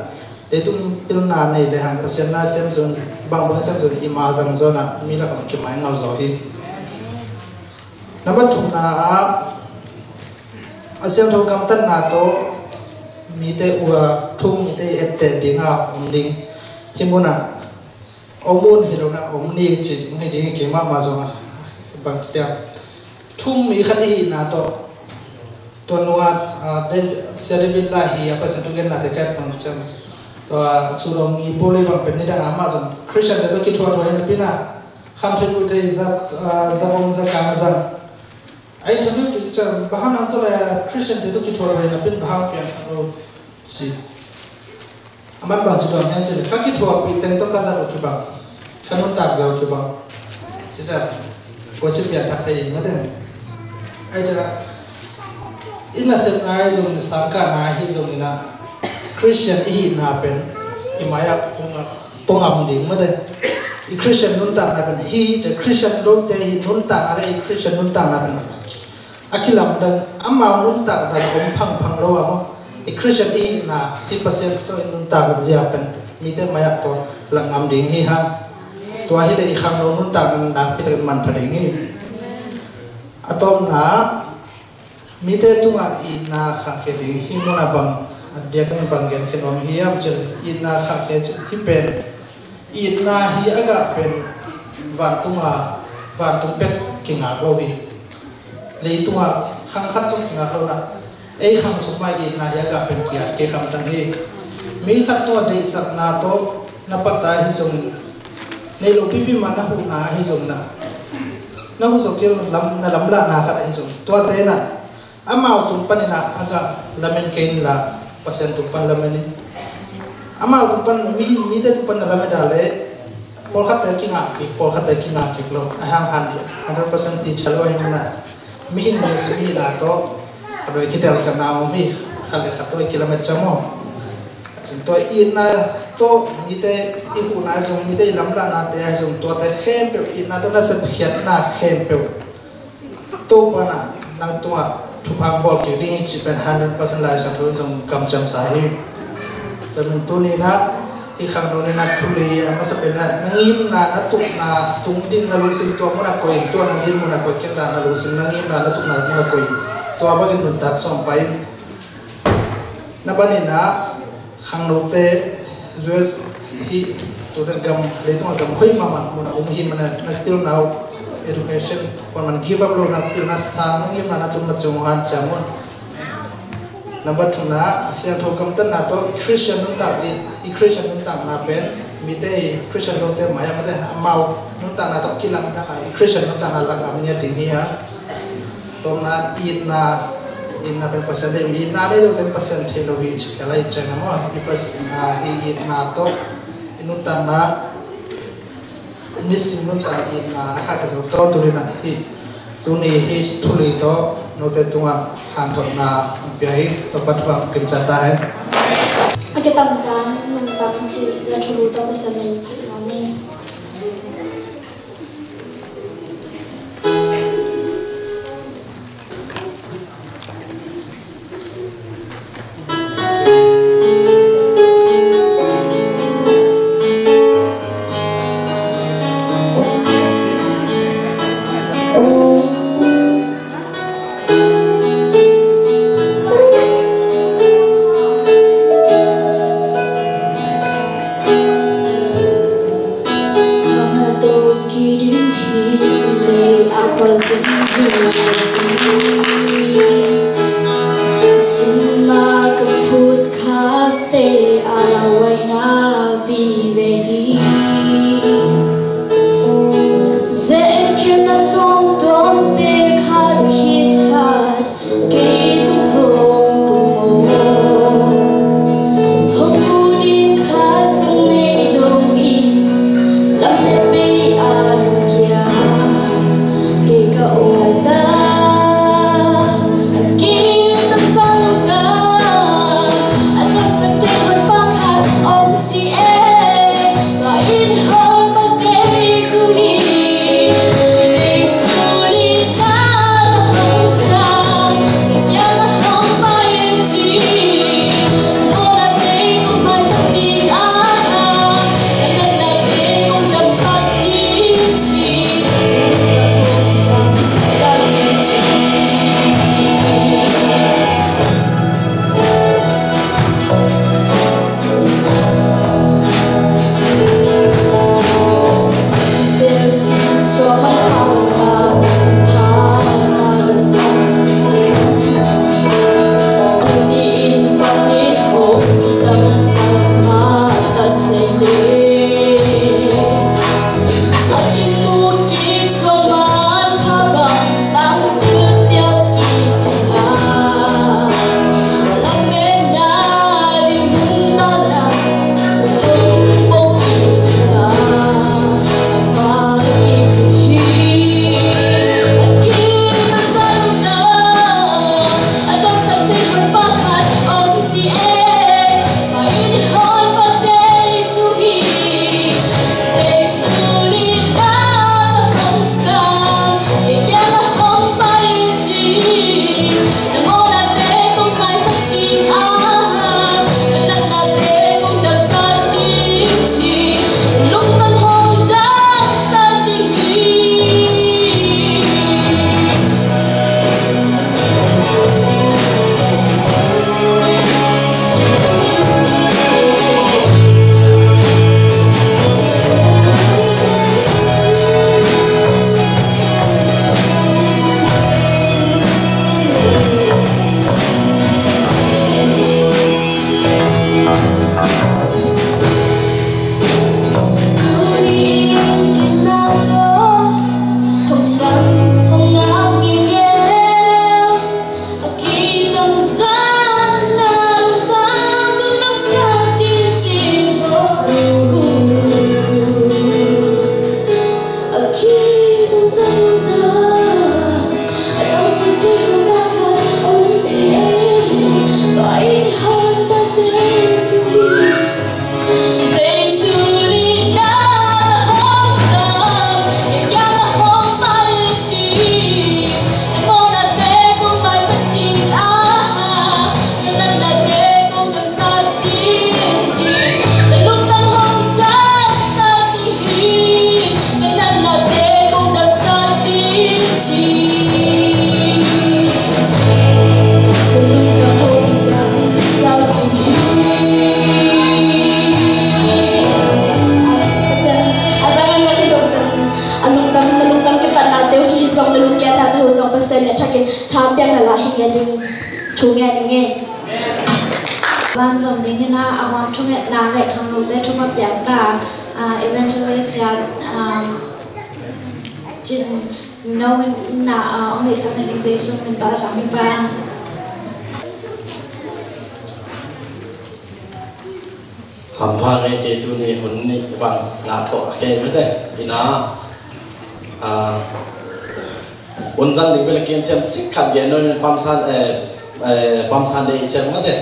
le tum pil na nei le han pasenai sem zo bang bang sem zo I ma zang zo na mi la kam ki mai ngal zo hi Nama chuna asyam thau kam tan na to mite ua thum mite ette dinga umding himuna omun hilona omni chi ngi ding ke ma ma zo bang stia thum mi khani na to nuwa de serivilla hi apa setugen na te kat pon cham to surong ni bole bang pen ni da ma zo christian de ki thwa thwa ni pina kham thu te za zabom za kam za ai tabi ki cha bahana to la Christian de to ki thora na pin bahang pya ro si aman ba chi do nyan che ka ki thwa pi ten to ka za ro ki ba kanun ta ga ki ba chi cha ko chi pya ta kai ma de ai cha ina se ai zo ni sa ka na hi zo ni na Christian hi na pen I maya pongam ding ma de I Christian nun ta na pen hi cha Christian do te hi nun ta ala I Christian nun ta na pen akilam dan amma nun ta dan phang phang lo amo I Christian I na hi pasien to nun ta zia pen mi te maya to langam ding hi ha to hi le I khang lo nun ta na pi ta man phading hi atom na mi te tunga I na kha ke ding hi mona bang adya kan bang gen khen om hi am chel I na kha ke hi pen I na hi aga pen van tunga van tung pet kinga lo bi le tunga khang khat chung nga ho na ei khang suk mai I na ya ga pen kia ke kham tang hi mi khat to de sak na to na pata hi zong nei lo pi ma na hu na hi zong na hu zo ke lam la na khat hi zong to te na amau tum pan na aga lamen kein la pasen tum pan lamen amau tum pan mi te tum pan lamen da le por khat te ki nga ki lo ahang 100% ti chalo hi na mihin mo sa mila to kalau kita akan naum mi kalau kata kilometer mo contoh ina to mite ikuna zong mite lamla na te zong to te khempe ina to na sa khiat na khempe to pana nang tua thupang bol ke ring chi pen 100% lai sa to zong kam cham sa hi tan to ni na I khang no na thuli ma sa pen na ngim na tuk na tung din na lu sim to mo na ko to na din mo na ko ken na lu sim na ngim na tuk na mo na ko tua bagin runtak sompai nabanina khangnote US hi to the gam letung gam hoi mama muna umhi mana nakil now education man give up lo nakil na sang ngi mana tun ma chunghan chamun number 2 na sian thokam tan na to Christian nun ta i Christian nun ta na pen mite Christian lo te maya mate mau nun ta na to kilang na kai Christian nun ta na lang amnya ting hi ha tom na in na pen pasan de in na le lo te pasan the lo hi chalai chana mo i pas na i na to nun ta na nisim nun ta in na kha ka to to ri na hi tu ni hi thuli to no te tunga han thot na biai to patwa kim chata hai ake tam zan nung tam chi la thulu to pasamen phani I pasal yang takin tampil adalah hingga ding tungai dingin. Ban zom dingin na awam tungai nalek kang lu deh cuma biasa evangelist ya jin knowing na only organization minta sami ban. Hampir kayak itu nih hunni bang ngaco kayak gitu ina unjang di balik yang tiap cikat genon pamsan deh ceng gitu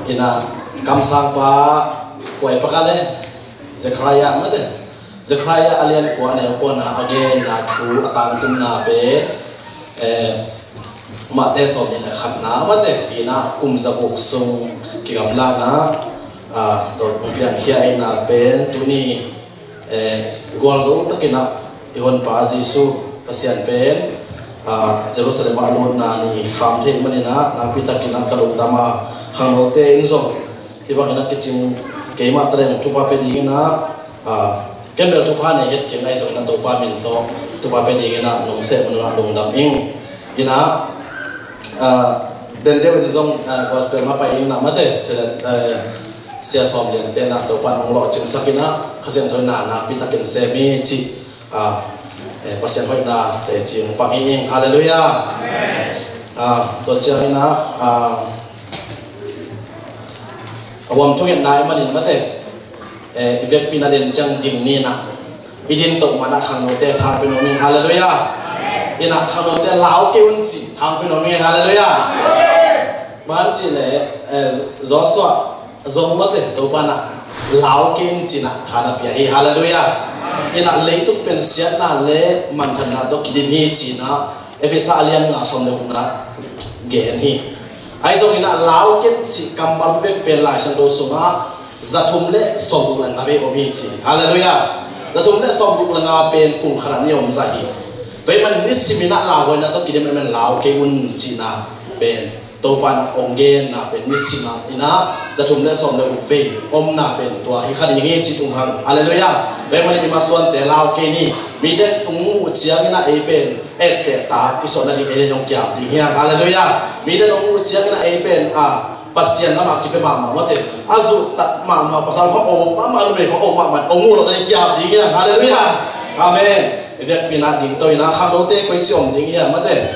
ina kamsang pa kue pakale Zechariah gitu Zechariah alien kuane kuana again na tu atang tum na be mate som ina khatna mate ina kumzabuk sung kigamla na to pumpiang hiya ina pen tuni gol zo takina ihon pa Jesu pasian pen Jerusalem alun na ni kham the manina na pitakina kalung dama hangote inzo ibang ina kicing keima treng tupa pedingina kembel tupa ne het kenai zo na tupa min to tupa pedingina nong se manuna dong dam ing ina den de zong gospel ma pa ing na mate sia som lian te na to pan ong lo ching sakina khasen thoi na pitakin se mi chi pasien hoi na te ching pang ing haleluya amen to chang na awam thung na manin mate evek pina den chang ding ni na idin to mana khang no te thang pe no ni haleluya amen ina khang no te lao ke un chi thang pe no ni haleluya amen man chi le Joshua zong mate to pana lao ken china thana pia hi hallelujah ina leitung pensian na le manthana to kidim hi china efesa alian nga som le kuna gen hi ai zong ina lao ken si kambal pe pe lai sang do sunga zathum le som lang ave om hi chi hallelujah zathum le som lang a pen kung khara ni om za hi toy man nisimina lao na to kidim men lao ke un china pen to pan onggen na pen misima ina zathum le som le ve om na pen to hi khani nge chi tung hang hallelujah be mani ma suan te lao ke ni mi den ung chiang ina e pen et te ta isona ni ele nyong kyam di hiang hallelujah mi den ung chiang ina e pen pasien na ma ki pe ma te azu tat ma pasal ho om ma lu me ho om ma ong lo ni kyam di hiang hallelujah amen evek pina ding to ina khalo te koi chi om ding hiang ma te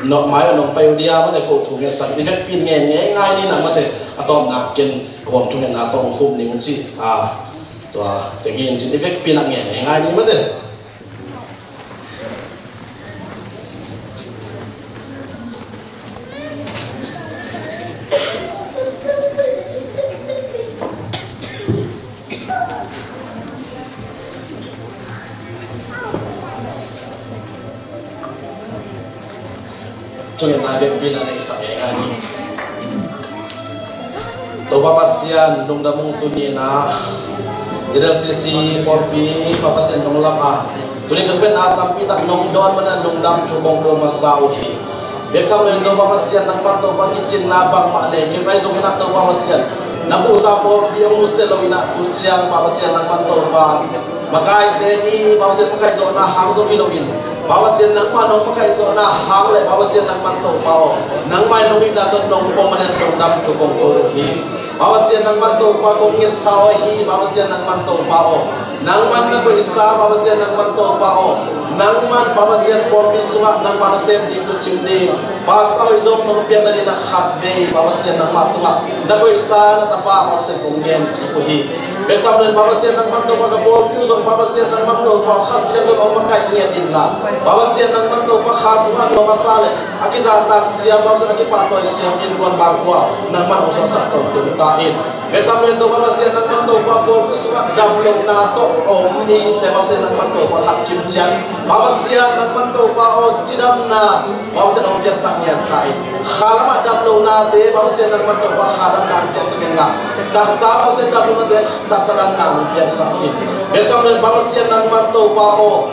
no mai no pai dia ma te ko thu nge sa evek pin nge ngai ni na ma te atom na ken om thu na tong khum ni chi to te ngin chi evek pin nge ngai ni ma te Jangan naik bina ni sangai ngani. Toba pasian nung damung tuni na tidak sisi porpi papasian nung lam tuni kerben tapi tak nung don mana nung dam cukong do masauhi. Betam nung toba pasian nang manto bagi cin nabang makne kebai zomina toba pasian. Nabu sa porpi yang muselo ina tuciang papasian nang manto bang makai tei papasian makai zona hang zomiloin. Bawa sian nang manong makai zona hang le bawa sian nang manto pao nang mai nong ina ton nong pomanen dong dam tu kong hi bawa sian nang manto pa kong ngir sawa hi bawa sian nang manto pao nang man na ko isa bawa sian nang manto pao nang man bawa sian por pisunga nang man sem ding tu chimdi basta ho izom nong pia na khat be bawa sian nang matunga na ko isa na tapa bawa sian kong ngem ki ko hi betam dan bawa sian nang manto pa ka por pisung bawa sian nang manto pa khas sian don om makai ngiat inla bawa sian nang manto pa khas ma no masale akiza tak siam bawa sian akipatoy siam in kon bagwa nang man osa sa ton tain betam dan bawa sian nang manto pa por pisung dam lo na to om ni te bawa sian nang manto pa hat kim chian bawa sian nang manto pa o chidam na bawa sian om piak sang niat tain khalama dam lo na te bawa sian nang manto pa khadam dam piak sang na dak sa bawa sian dam lo te dak sa dam na piak sang ni betam dan bawa sian nang manto pa o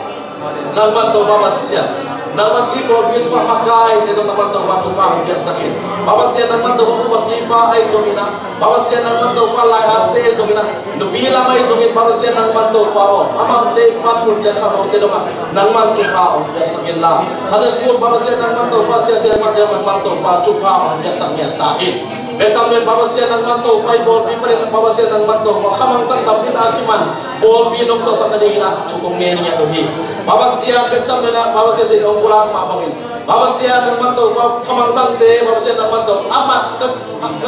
nang manto bawa sian naman tipo biswa makai te naman to batu pa biar sakit baba siya naman to baba pipa ay sumina baba siya naman to pa lahat te sumina nubila may sumin baba siya naman to pa o amang te pan munja kamo te doma naman to pa o biar sakit la sana school baba siya naman to pa siya naman to pa tu pa o biar sakit tahin betam den baba siya naman to pa bol pi pa baba siya naman to pa kamang tang tapit akiman bol pi nong so sa nadina chukong ngeniya dohi baba siya betam den baba siya din ong pulang mabangin baba siya naman to pa kamang tang te baba siya naman to amat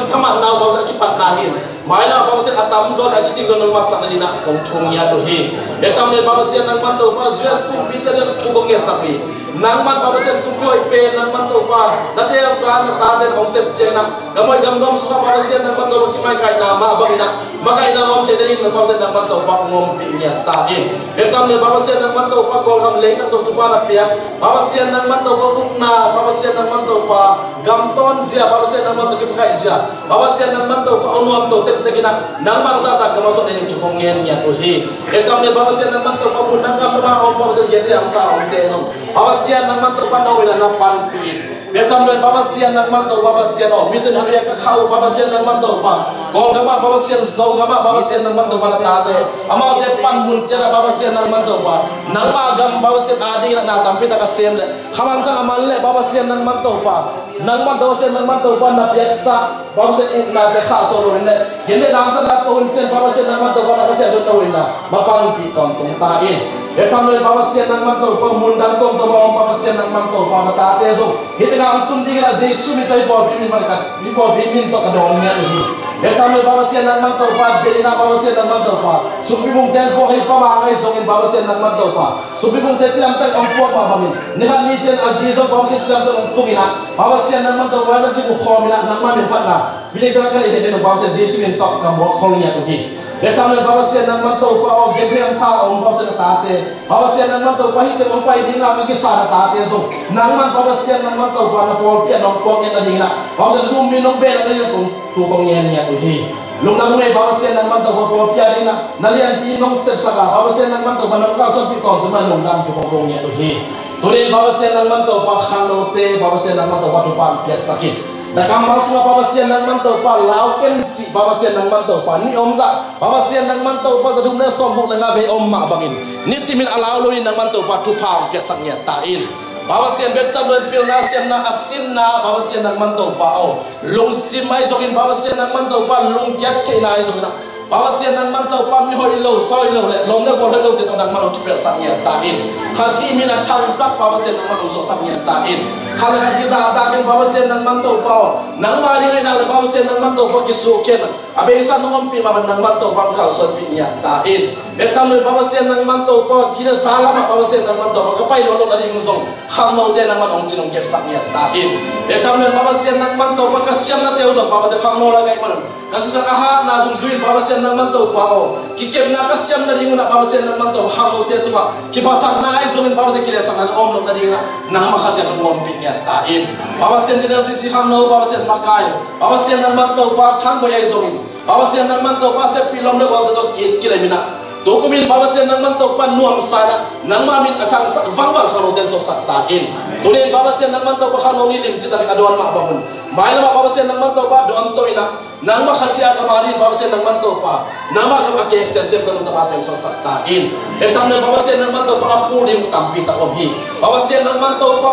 kaman na baba siya kipat nahin mai na baba siya atam zon agi cinggon ng masa nadina kong chungya dohi betam den baba siya naman to pa juas kumpiter chukong ngesapi nangman baba siya kumpioy pe nangman to pa nater sa nataten ong sep chena gamoy gamdom suka baba siya nangman to kimay kay na mabangina makai na mom chedelin na baba siya nangman to pa ngom pinya tahin betam ne baba siya nangman to pa kol ham leitak to tupa na pia baba siya nangman to pa bukna baba siya nangman to pa gamton siya baba siya nangman to kipai siya baba siya nangman to pa onuam to tetegina nangmang sata kamasok ni chukong ngen nya to hi betam ne baba siya nangman to pa bunang kam ma om baba siya jadi am sa om te no baba siya nangman to pa nawila na panpin betam den baba siya nangman to baba siya no misen hariya ka khau baba siya nangman to pa gol gama baba siya zau gama baba siya nangman to pa na tate ama de pan mun chera baba siya nangman to pa nangma gam baba siya adi na tampi ta ka sem le khamang tang amal le baba siya nangman to pa nangman baba siya nangman to pa na piaksa baba siya na de kha so ro le yende nam sa na to un chen baba siya nangman to pa na ka siya do to na mapang pi tong tong ta in betam den baba siya nangman to pa mundang tong to baba siya nangman to pa na tate so hite ang tundi la Jesu mi tay bo bimin markat mi bo bimin to kadon nya ni betam baba siya nangman to pa belina baba siya nangman to pa supi mong ten ko kay pamangay so baba siya nangman to pa supi mong ten silang tan ang puwa pa bamin ni kan ni chen azizo baba siya silang tan ang tungina baba siya nangman to pa na di mo khomina nangman mi patna bilik ta kan ite no baba siya Jesu mi to ka mo kholinya to hi betam baba siya nangman to pa o gege ang sa om baba siya tate baba siya nangman to pa hite ang pai din na magisa tate so nangman baba siya nangman to pa na pol pia nong pong ina ding na baba siya dumi nong be na ding tong chukong yen nya to hi lung na ngai baba siya nangman to pa pol pia ding na nalian pi nong sep saka baba siya nangman to pa nong ka so pi tong tuma nong dam chukong nya to hi turin baba siya nangman to pa khanote baba siya nangman to pa to pa pia sakit nakambang semua baba siya nangman to pa lauken si baba siya nangman to pa ni omza baba siya nangman to pa sa dumna sombong na ngabe om ma bangin ni simin alaulo ni nangman to pa tupang pia saknya tain baba siya betam dan pilna siya na asin na baba siya nangman to pa o lung simai zokin baba siya nangman to pa lung kiat kay na zokina baba siya nangman to pa mi hoi lo so lo le lom ne bol lo te to nangman to pia saknya tain khasi mina thang sak baba siya nangman to saknya tain khala kan kiza ta kin baba siya nangman to pa nang mari ngai na baba siya nangman to pa kisuken abe isa nong pi ma nangman to pa khal son pi nya tain betam le baba siya nangman to pa kira sala ma baba siya nangman to pa kapai lo lo na ding zong kham no de nangman ong chinong kep sak nya tain betam le baba siya nangman to pa kasyam na teo zong baba siya kham no la gai man kasi sa kahat na dung zuin baba siya nangman to pa o kikem na kasyam na ding na baba siya nangman to kham no te tuma kipasak na ai zong baba siya kire sa na om lo na ding na makasya ng pi tain baba siya jina si kham no baba siya makai baba siya nangman to pa thang boy ai zong baba siya nangman to pa se pilom ne bol to kire mina dokumen baba siya nangman to pa nuam sana nangmamin atang sak vangwal khano den so sak tain tunin baba siya nangman to pa khano ni lim chita adon ma bangun mai la baba siya nangman to pa don to ina nang ma khasiya kamari baba siya nangman to pa nama ka ake exception kan ta patem so sak tain etam ne baba siya nangman to pa apuri tampi ta obi baba siya nangman to pa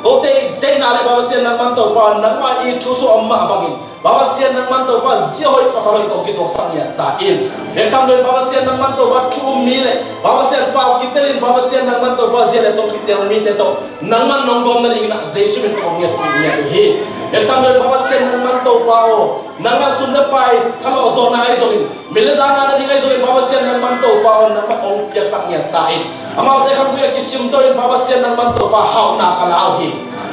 o te na le baba siya nangman to pa nangma I thusu amma bangin baba siya nangman to pa zihoi pasaroi to kitok sangya tain etam ne baba siya nangman to pa thu mile baba siya pa kiterin baba siya nangman to pa zia le to kitel mi te to nangman nonggom na ringna Jesu mi to nget pi nya hi etam ne baba siya nangman to pa o nangma sunne pai khalo zo na ai zo mile janga na dingai zo baba siya nangman to pa o nangma ong piak saknya tain amau te kham ku kisim to baba siya nangman to pa hau na khalau hi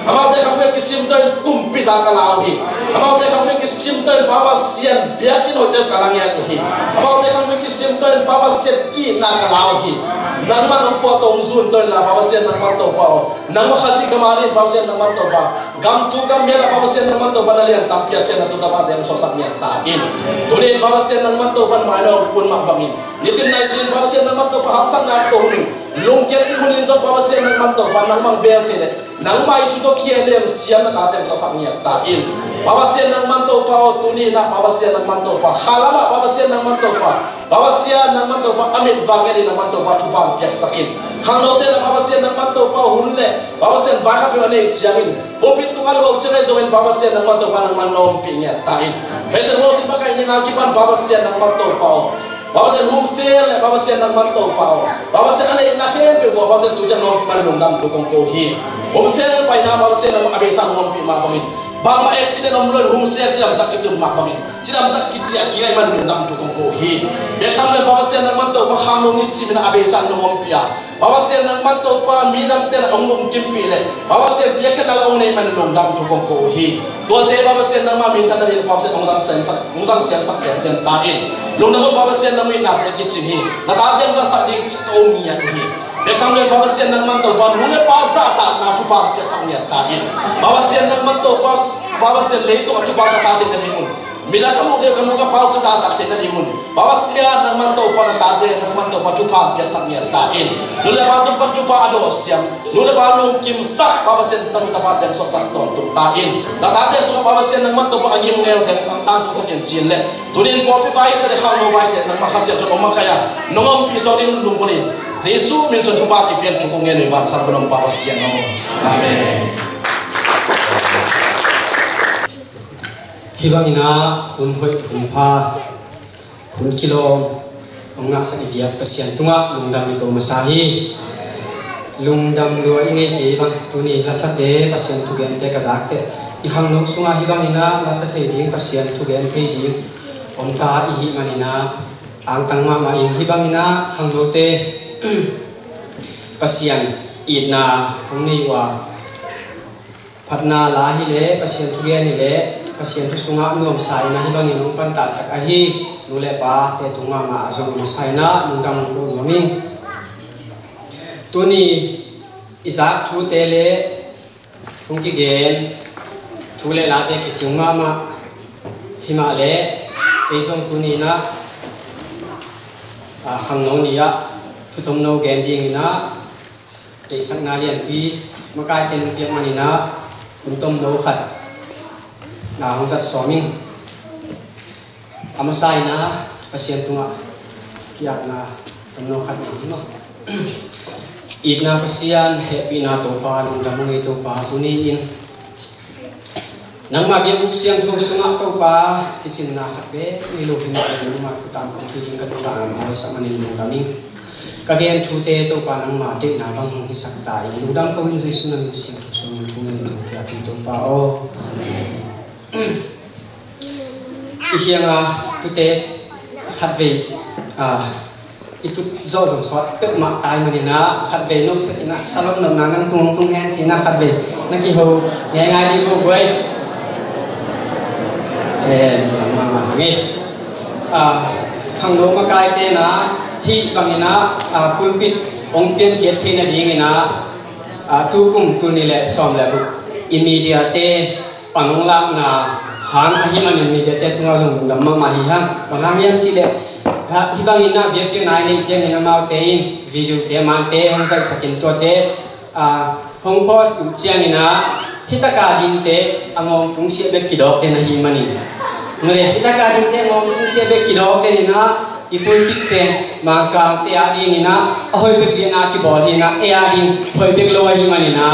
amau te kham ku kisim to kumpi sa khalau hi amau te kham ku kisim to baba siya biakin hotel kalangya hi amau te kham ku kisim to baba siya ki na khalau hi nangma nang po tong zun to la baba siya nangman to pa o nangma khazi kamali baba siya nangman to pa gam tu gam mera baba siya nangman to pa na lian tampia siya na to ta dem so saknya tain tunin baba siya nangman to pa ma no pun ma bangin nisin nai sin baba siya nangman to pa hamsan na to hun lungket ti hunin so baba sian nang man to pa nang mang bel chele nang mai chu to kia lem siam na ta tem so sang ya ta in baba sian nang man to pa tu ni na baba sian nang man to pa khalama baba sian nang man to pa baba sian nang man to pa amit vageri nang man to pa tu pa piak sakin khang no te na baba sian nang man to pa hunle baba sian ba kha pe ane chiangin popit tu alo chengai join baba sian nang man to pa nang man nom pi nya ta in besen ho sin ba kai ni ngakipan baba sian nang man to pa baba sian hum sel baba sian nang man to pa baba sian ane na khem pe baba sian tu chang nom man dong dam tu kong ko hi hum sel pai na baba sian nang abesa nom pi ma pangin bama accident om lon hum sel chiram tak kitu ma pangin chiram tak kitia kiai man dong dam tu kong ko hi be tham le baba sian nang man to pa khang no ni sim na abesa nom pia baba sian nang man to pa mi nang ten ong nom kim pi le baba sian pia kenal ong nei man dong dam tu kong ko hi to te baba sian nang ma min tan le baba sian ong sang sem ta in lung nang baba sian nang min na te kitchen hi na ta dem sa sta ding ong ni ya hi be tham le baba sian nang man to pa nu ne pa sa ta na tu pa pe sang ya ta in baba sian nang man to pa baba sian le to tu pa ka sa te ni mun mila kamu ke kamu ka pau ka sa ta te ni mun baba sian nang man to pa na ta te nang man to pa tu pa pe sang ya ta in nu le pa tu pa ado siam nu le pa lung kim sak baba sian tam ta pa dem so sak ton tu ta in ta ta te so baba sian nang man to pa anyim ngel te tang ta tu sa ken chin le tunin po pi bai te ha no bai te nang ma khasia to ma khaya nongom pi so din lung bolin Yesus min so tu pa ki pen tu ko ngel wa sa belum baba sian no amen hibangina hun hoi hun pha hun kilo onga sa dia pasien tunga lungdam ito masahi lungdam lo inge ke bang tuni lasate pasien tu gen te kazakte ihang no sunga hibangina lasate ding pasien tu gen te ding omta ihi manina ang tangma ma in hibangina hang no te pasien idna hongni wa phatna la hi le pasien tu gen ni le pasien tu sunga nuam sai na hi bangin nung pan ta sak ahi nule pa te tunga ma azong ma sai na nung dam ko ngoming tuni isa chu te le hung ki gen chu le la te ki chinga ma hima le te song tuni na khang no ni ya thu tom no gen ding na te sang na lian pi ma kai te nung pi ma ni na tom no khat na hong sat soming amasai na pasien tunga kiak na tamno khat ni no idna pasian happy na to pa lung damoi to pa kuni in nang ma bi buk siang thu sunga to pa kichin na khat be ni lo hin ma putam ko thi ka ta ma sa manin lung daming kagen thu te to pa nang ma te na bang hi sak ta i lung dam ko in jesu nan sing thu sung thu ngan ti to pa o ihianga tute khatve itu zo dong sot pek mak tai manina khatve nok satina salom nam nang tung hen china khatve naki ho ngai di ho boy ma nge khang no ma kai te na hi bangina pulpit ong pien hiat thina dingina tu kum tu ni le som le immediate panong lang na han ahiman ni de te tunga jong dam ma hi han bangang yam chi le hibangin na biak ke nai nei cheng ina mau te in video te man te hong sai sakin to te hong post u chiang ina hitaka din te angom tung sia be kidok te na hi mani ngre hitaka din te angom tung sia be kidok te ina ipul pit te mangka te adi ina ahoi be bina ki bol hi na e adi hoi be lo hi mani na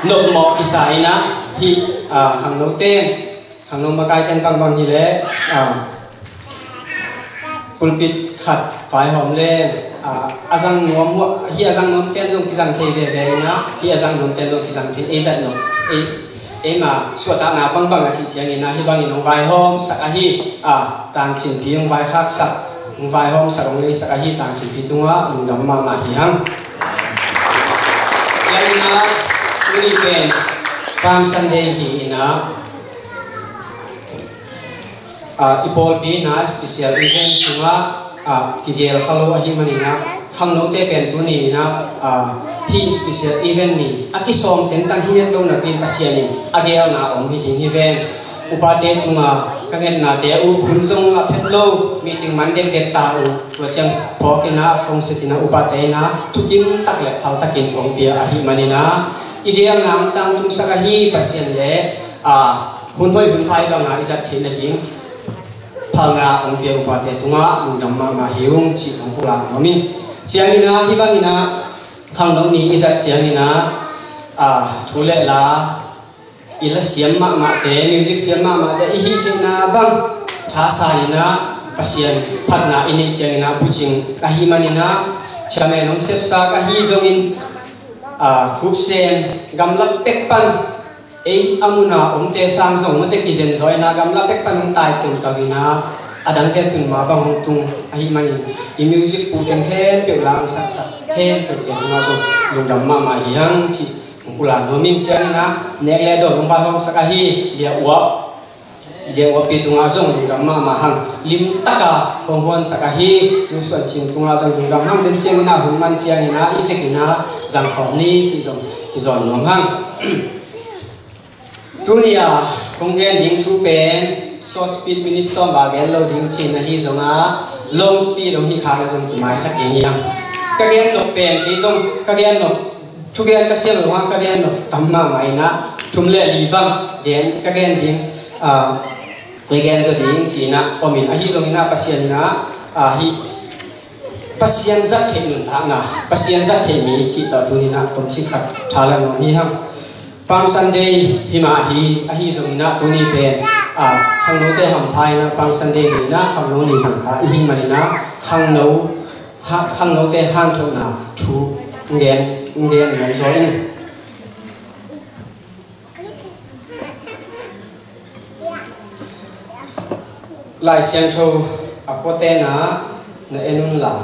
nok mo ki sai na hi khang no ten khang no ma kai ten bang bang hi le pulpit khat phai hom le azang nom hi azang nom ten jong ki jang the ve ve na hi azang nom ten jong ki jang the e zat nom e ma suata na bang bang a chi chiang ina hi bang in vai hom sak a hi tan chin pi ong vai khak sak ong vai hom sak ong le sak a hi tan chin pi tunga lung dam ma hi hang chiang ina ni pen Palm Sunday hi ina ipol pi na special event sunga kigel khalo ahi manina khangno te pen tu ni na hi special event ni ati som ten tan hi lo na pin pasiani agel na om hi ding event upate tunga ka ngen na te u hun zong la phet lo meeting man dek ta u wa chang phokina phong sitina upate na tukim tak le phal takin ong pia a hi manina ideal nam tang tung saka hi pasien le hun hoi hun pai ka nga izat the na ding phal nga ong pia upate tunga lungdam ma hiung chi ong kula nomi chiangina hi bangina khang no ni izat chiangina thule la ila siam ma te music siam ma te hi china bang tha sa ni na pasien phatna ini chiangina puching ka hi manina chame nong sep sa ka hi zongin khup sen gamla pekpan ei amuna omte sang song mate kizen zoina gamla pekpan ong tai tum tawina adang te tun ma bang tung a hi mani i music pu teng hen pe lang sak sak hen pe teng ma so lungdam ma hi hang chi pulang domin chiangina nekle do lomba hong sakahi dia wa pitunga song lungdam ma hang lim taka honghuan sakahi nusuan chin tunga song lungdam hang den chiangina hunman chiangina ifekina jang khom ni chi zong ki zon nom hang tunia konggen ding thu pen short speed minute som ba gen lo ding chin na hi zonga long speed ong hi khang zong ki mai sak ki yang ka gen lo pen ki zong ka gen lo chugen ka siam wa ka gen no tamma mai na thumle li bang den ka gen jing we gen zo ding chi na omin a hi zong na pasien na hi pasien zat the nun tha na pasien zat the mi chi ta tu ni na tom chi khat thala no hi ham Palm Sunday hi ma hi a hi zong na tu ni pen khang no te ham phai na Palm Sunday ni na khang no ni sang kha hi ma ni na khang no te han tho na thu ngen ngom zo in lai siang tho apote na enun la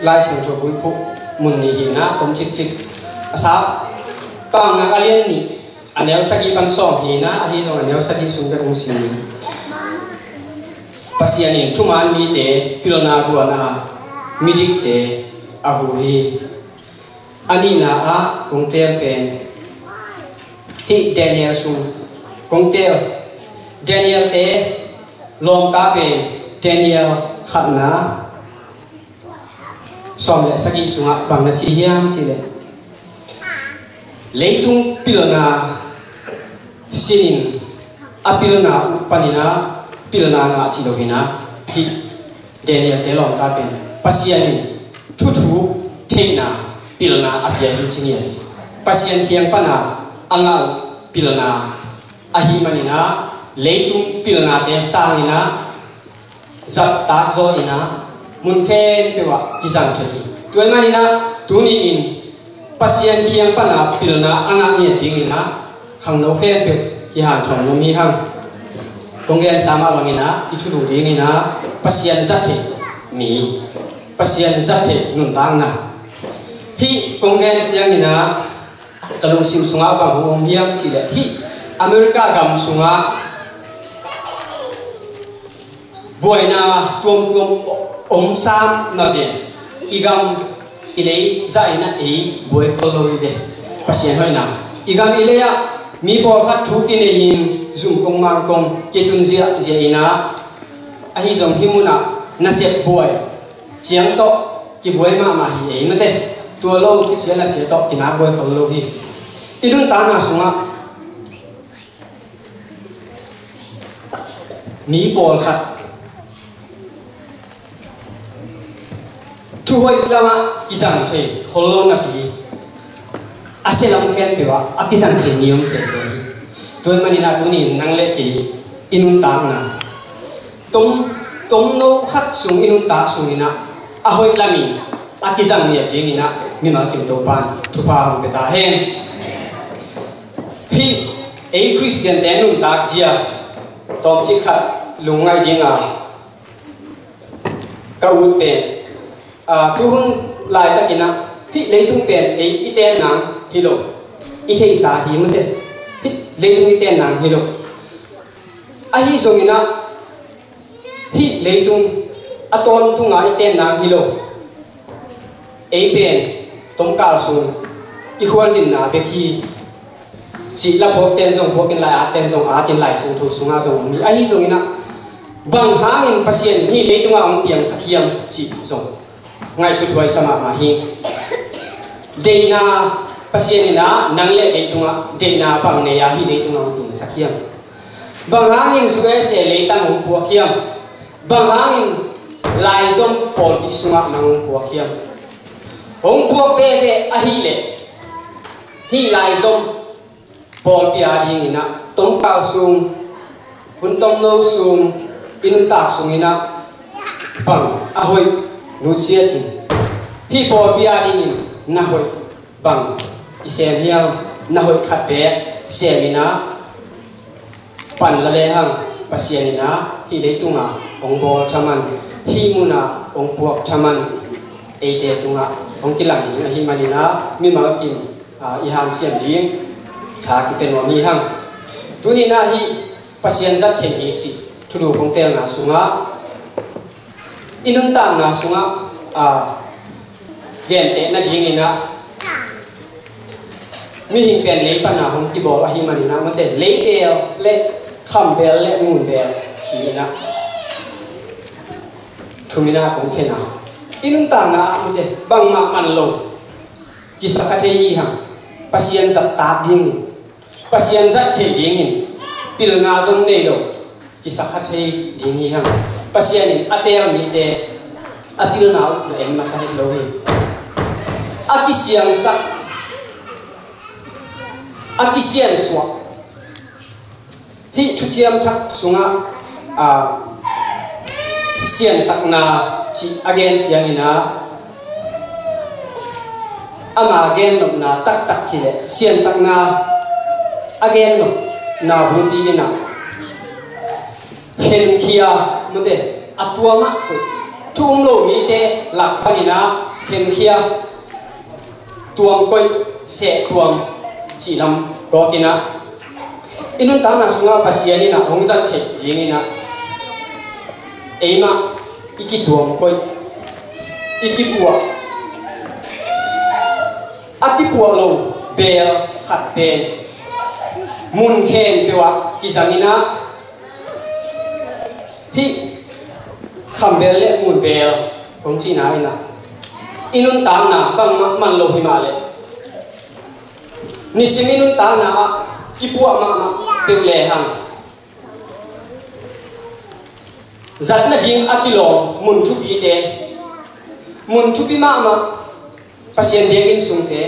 lai siang tho bul phu mun ni hi na tom chik chik asa ta nga alien ni anel sagi pan som hi na a hi dong anel sagi sung da ong sin pasianin thuman mi te pilona buana midik te ahu hi anina a kongtel pen hi Daniel sung kongtel Daniel te lom ta pen Daniel khatna som le sagi chunga bang na chi hiam chi le leitung pilona sinin apilona upanina pilona na chi lovina hi Daniel te lom ta pen pasianin thu theina pilna apia hi chingya pasian thiang pana anga pilna ahi manina leitung pilna te sangina zat ta zo ina mun khen pewa kizang thali toy manina tuni in pasian thiang pana pilna anga ni tingina khangno khen pe ki han thon no mi hang konggen sama longina ithu dingina pasian zat the mi pasien zate nun tang na hi konggen siang ina talung sim sunga ba hong hiam chi le hi America gam sunga boina tuom om sam na ve igam ilei zaina e boy kholo ve pasien hoi na igam ileya mi bol khat thu ki ne yin zum kong mang kong ke tun zia ina a hi zong himuna na set boy chiang to ki boy ma hi ei mate tua lo ki sia la sia to ki na boy khol lo hi inun ta na sunga mi bol khat thu hoi lama ki jang thei khol lo na pi ase lam khen pe wa a ki jang thei niom se se toy mani na tu ni nang le ki inun ta na tom no khat sung inun ta sung ina ahoy lami akizang ni ating ina mi ma kim to pan thu pa hong beta hen hi a Christian denun tak sia tom chi khat lungai dinga ka ut pe tu hun lai takina hi leitung pen e iten nang hilo i thei sa hi mate hi leitung iten nang hilo a hi songina hi leitung aton tunga iten nang hilo e pen tongkal sun i khwal sin na be hi chỉ là phước tiền dùng phước tiền lại tiền dùng tiền lại dùng thu sung dùng mi ai dùng ina bằng hangin pasien hi lấy tung ông piang sakhiam chỉ dùng ngay suốt thời sama mà hi đây na pasien ina nang le lấy tung đây na bằng này hi lấy tung ông piang sakhiam bằng hangin suwe se lấy tăng ông phước hiam bằng hangin lại dùng pol đi sung nang ông phước hiam ông phước về ahi le hi lại dùng pol pia đi ina tông cao sung hun tông nô sung in tak sung ina bang ahoi nu sia chin hi pol pia đi na hoi bang isem hiang na hoi khat be semina pan la le hang pasianina hi le tunga ong bol thaman hi muna ong puak thaman e te tunga ong kilang hi manina mi ma kim i han chiam ding tha ki pen wa mi hang tunina hi pasien zat the ni chi thudu kong tel na sunga inun ta na sunga gen te na ding ina mi hing pen le pa na hong ki bol hi manina mo te le bel le kham bel le ngun bel chi na thumina kong khena inun ta na mo te bang ma man lo ki sa kha the yi hang pasien zat ta ding pasien zat the ding pil nga zong nei lo ki sa kha the ding hi hang pasien atel mi te apil na na en ma sa lo hi akisiang sa akisian swa hi thuchiam thak sunga sian sakna chi again chiang ina ama again nop na tak tak khile sian sakna again nop na bhuti ina khen khia mate atuama thum lo mi te lak panina khen khia tuam koi se tuam chỉ làm đó kia na inun ta na sunga pasiani na hongzat the ding na eima iki tuam koi iki puwa ati puwa lo bel khat pen mun khen pewa kisangina hi khambel le mun bel kong chi na ina inun ta na bang man lo hi ma le nisiminun ta na kipua ma pengle hang zat na ding akilo mun thupi te mun thupi ma pasien degin sung te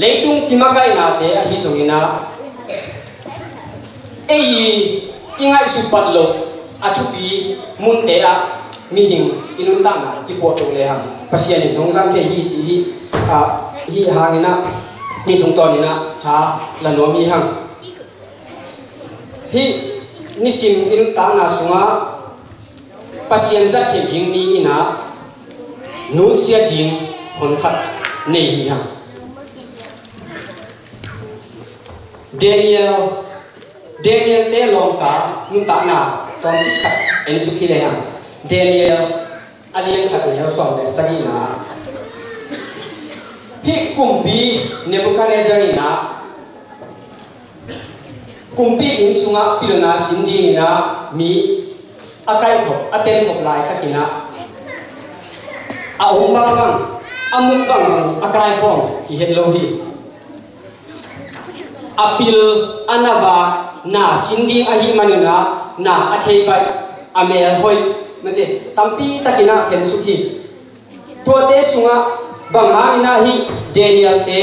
leitung kimakai na te a hi songina ei ingai supat lo a thupi mun te a mi hing inun ta na kipua to le hang pasien ni nongzang te hi chi hi hangina ni tung to ni na tha la no mi hang hi ni sim in ta na sunga pasien za the ding ni ina nu sia ding hon khat nei hi hang Daniel te long ka nun ta na tom chi khat en su ki le hang Daniel alien khat ni ho som le sagi na hi kumpi Nebuchadnezzar ina kumpi in sunga pilna sindi ina mi akai kho aten kho lai ka kina a ombang bang amuk bang akai kho hi hello hi apil anava na sindi ahi manina na athei bai amel hoi mate tampi takina khen sukhi to te sunga bang ina hi Daniel te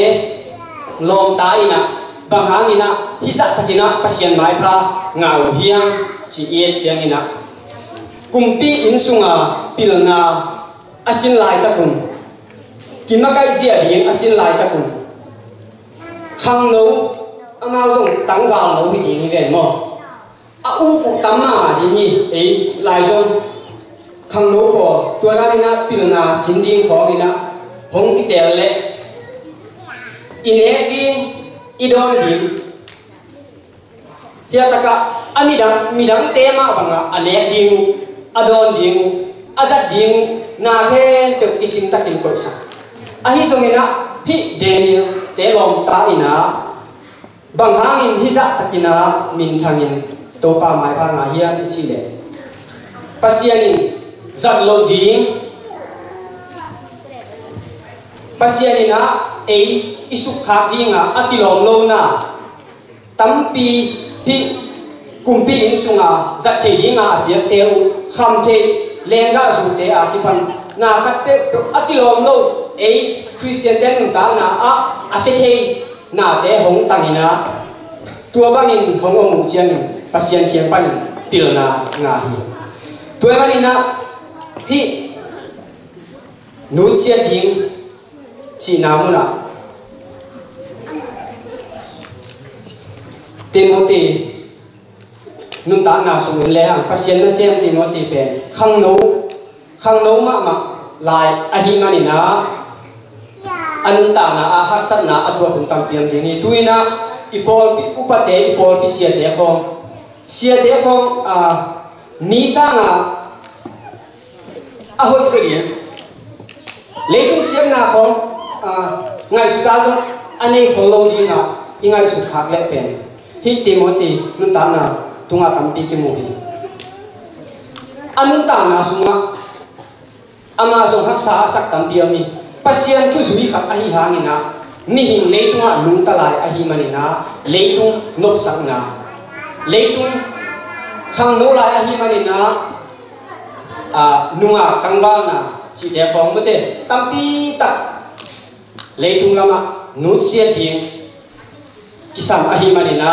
lom ta ina bang ina hi sa takina pasien mai pha ngau hiang chi e chiang ina kumpi in sunga pilna asin lai ta kun kimakai zia ding asin lai ta kun khang no ama zong tang wa no hi ni ven mo a u pu tamma di ni ei lai zong khang no ko tua ra ina pilna sinding kho ina hong itel le ine ding idol ding ya taka midang tema banga ane ding adon ding azat ding na hen pe kiching takin ko sa ahi songena hi Daniel te lom ta ina bang hangin hisa takina min thangin topa mai pha nga hiam chi le pasianin zat lo ding pasianina ei isuk kha dinga atilom lo na tampi hi kumpi in sunga zat thei dinga apiak teu kham thei lenga su te a ki phan na khat pe atilom lo ei Christian den ta na a asethei na te hong tangina tua bangin hong om chiang pasien khiang pan tilna nga hi tua manina hi nun sia ding chi namuna Timothy nun ta na sung le hang pasien na sem Timothy pe khang no ma lai a hi manina anun ta na a hak sat na atwa pun tam piam ding ni tuina ipol pi upate ipol pi sia te khong ni sa nga a hoi chiri leitung siam na khong ngai su ta zo anei khong lo di na ingai su khak le pen hi Timothy nun ta na tunga tam pi ki mu hi anun ta na sunga ama song hak sa sak tam piam ni pasien chu sui khat a hi hangina mi hing leitunga lung talai a hi manina leitung nop sakna leitung khang no lai a hi manina nunga kangwal na chi de khong mute tampi tak leitung lama nu sia ting kisam a hi manina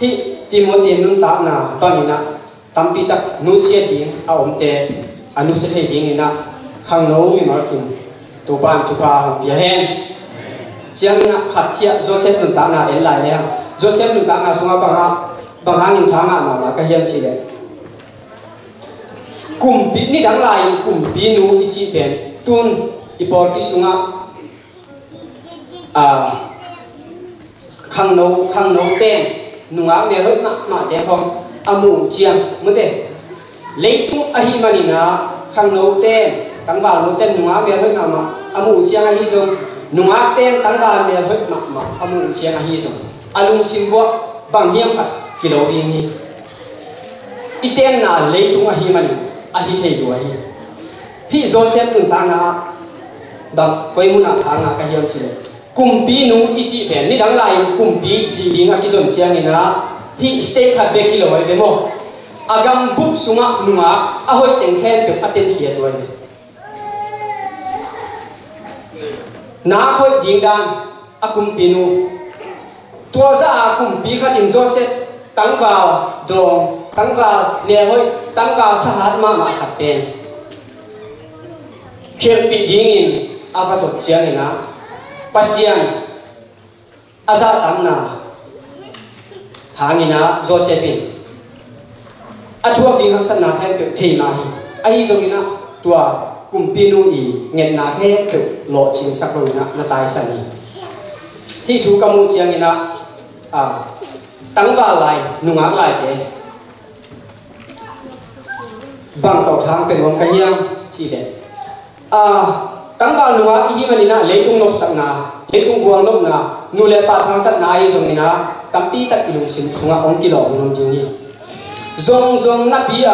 hi Timothy nun ta na bangina tampi tak nu sia ting a omte anu se thei dingina khang no wi marking tu ban tu pa bia hen chiang na khat thia Joseph nun ta na el lai le Joseph nun ta na sunga bang hangin thanga ma ka hiam chi le kum bi ni dang lai kum bi nu i chi ben tun i por pi sunga khang no ten nunga me hoi ma te khom amu chiang mu te leitung a hi manina khang no ten tang ba no ten nunga me hoi ma amu chiang a hi zong nunga ten tang ba me hoi ma amu chiang a hi zong alung simbo bang hiam khat kilo ding ni iten na leitung a hi mani a hi thei do hi Joseph nun ta na bang koi muna thanga ka hiam chi kumpi nu ichi pen ni dang lai kumpi si ding a ki zon chiang ina hi stay khat be kilo ai demo agam bup sunga nunga a hoi teng khen pe aten khia do ai na khoi ding dan a kumpi nu tua za a kumpi khatin Joseph tang vào dong tang vào le hoi tang vào tha hat ma khat pen khen pi ding in a fa sok chiang ina pasian aza tamna hangina Josephine athuak ding hak san na khen pe thei na hi a hi zongina tua kumpi nu i ngen na khe pe lo ching sak lo na tai san ni hi thu kamu chiang ina tang va lai nunga lai te bang tau thang pe rom ka hiam chi le tang ba nunga hi manina leitung nop sakna leitung guang nop na nu le pa thang tat na hi zongina tampi tak ilung sim sunga ong kilo nom jing ni zong na pi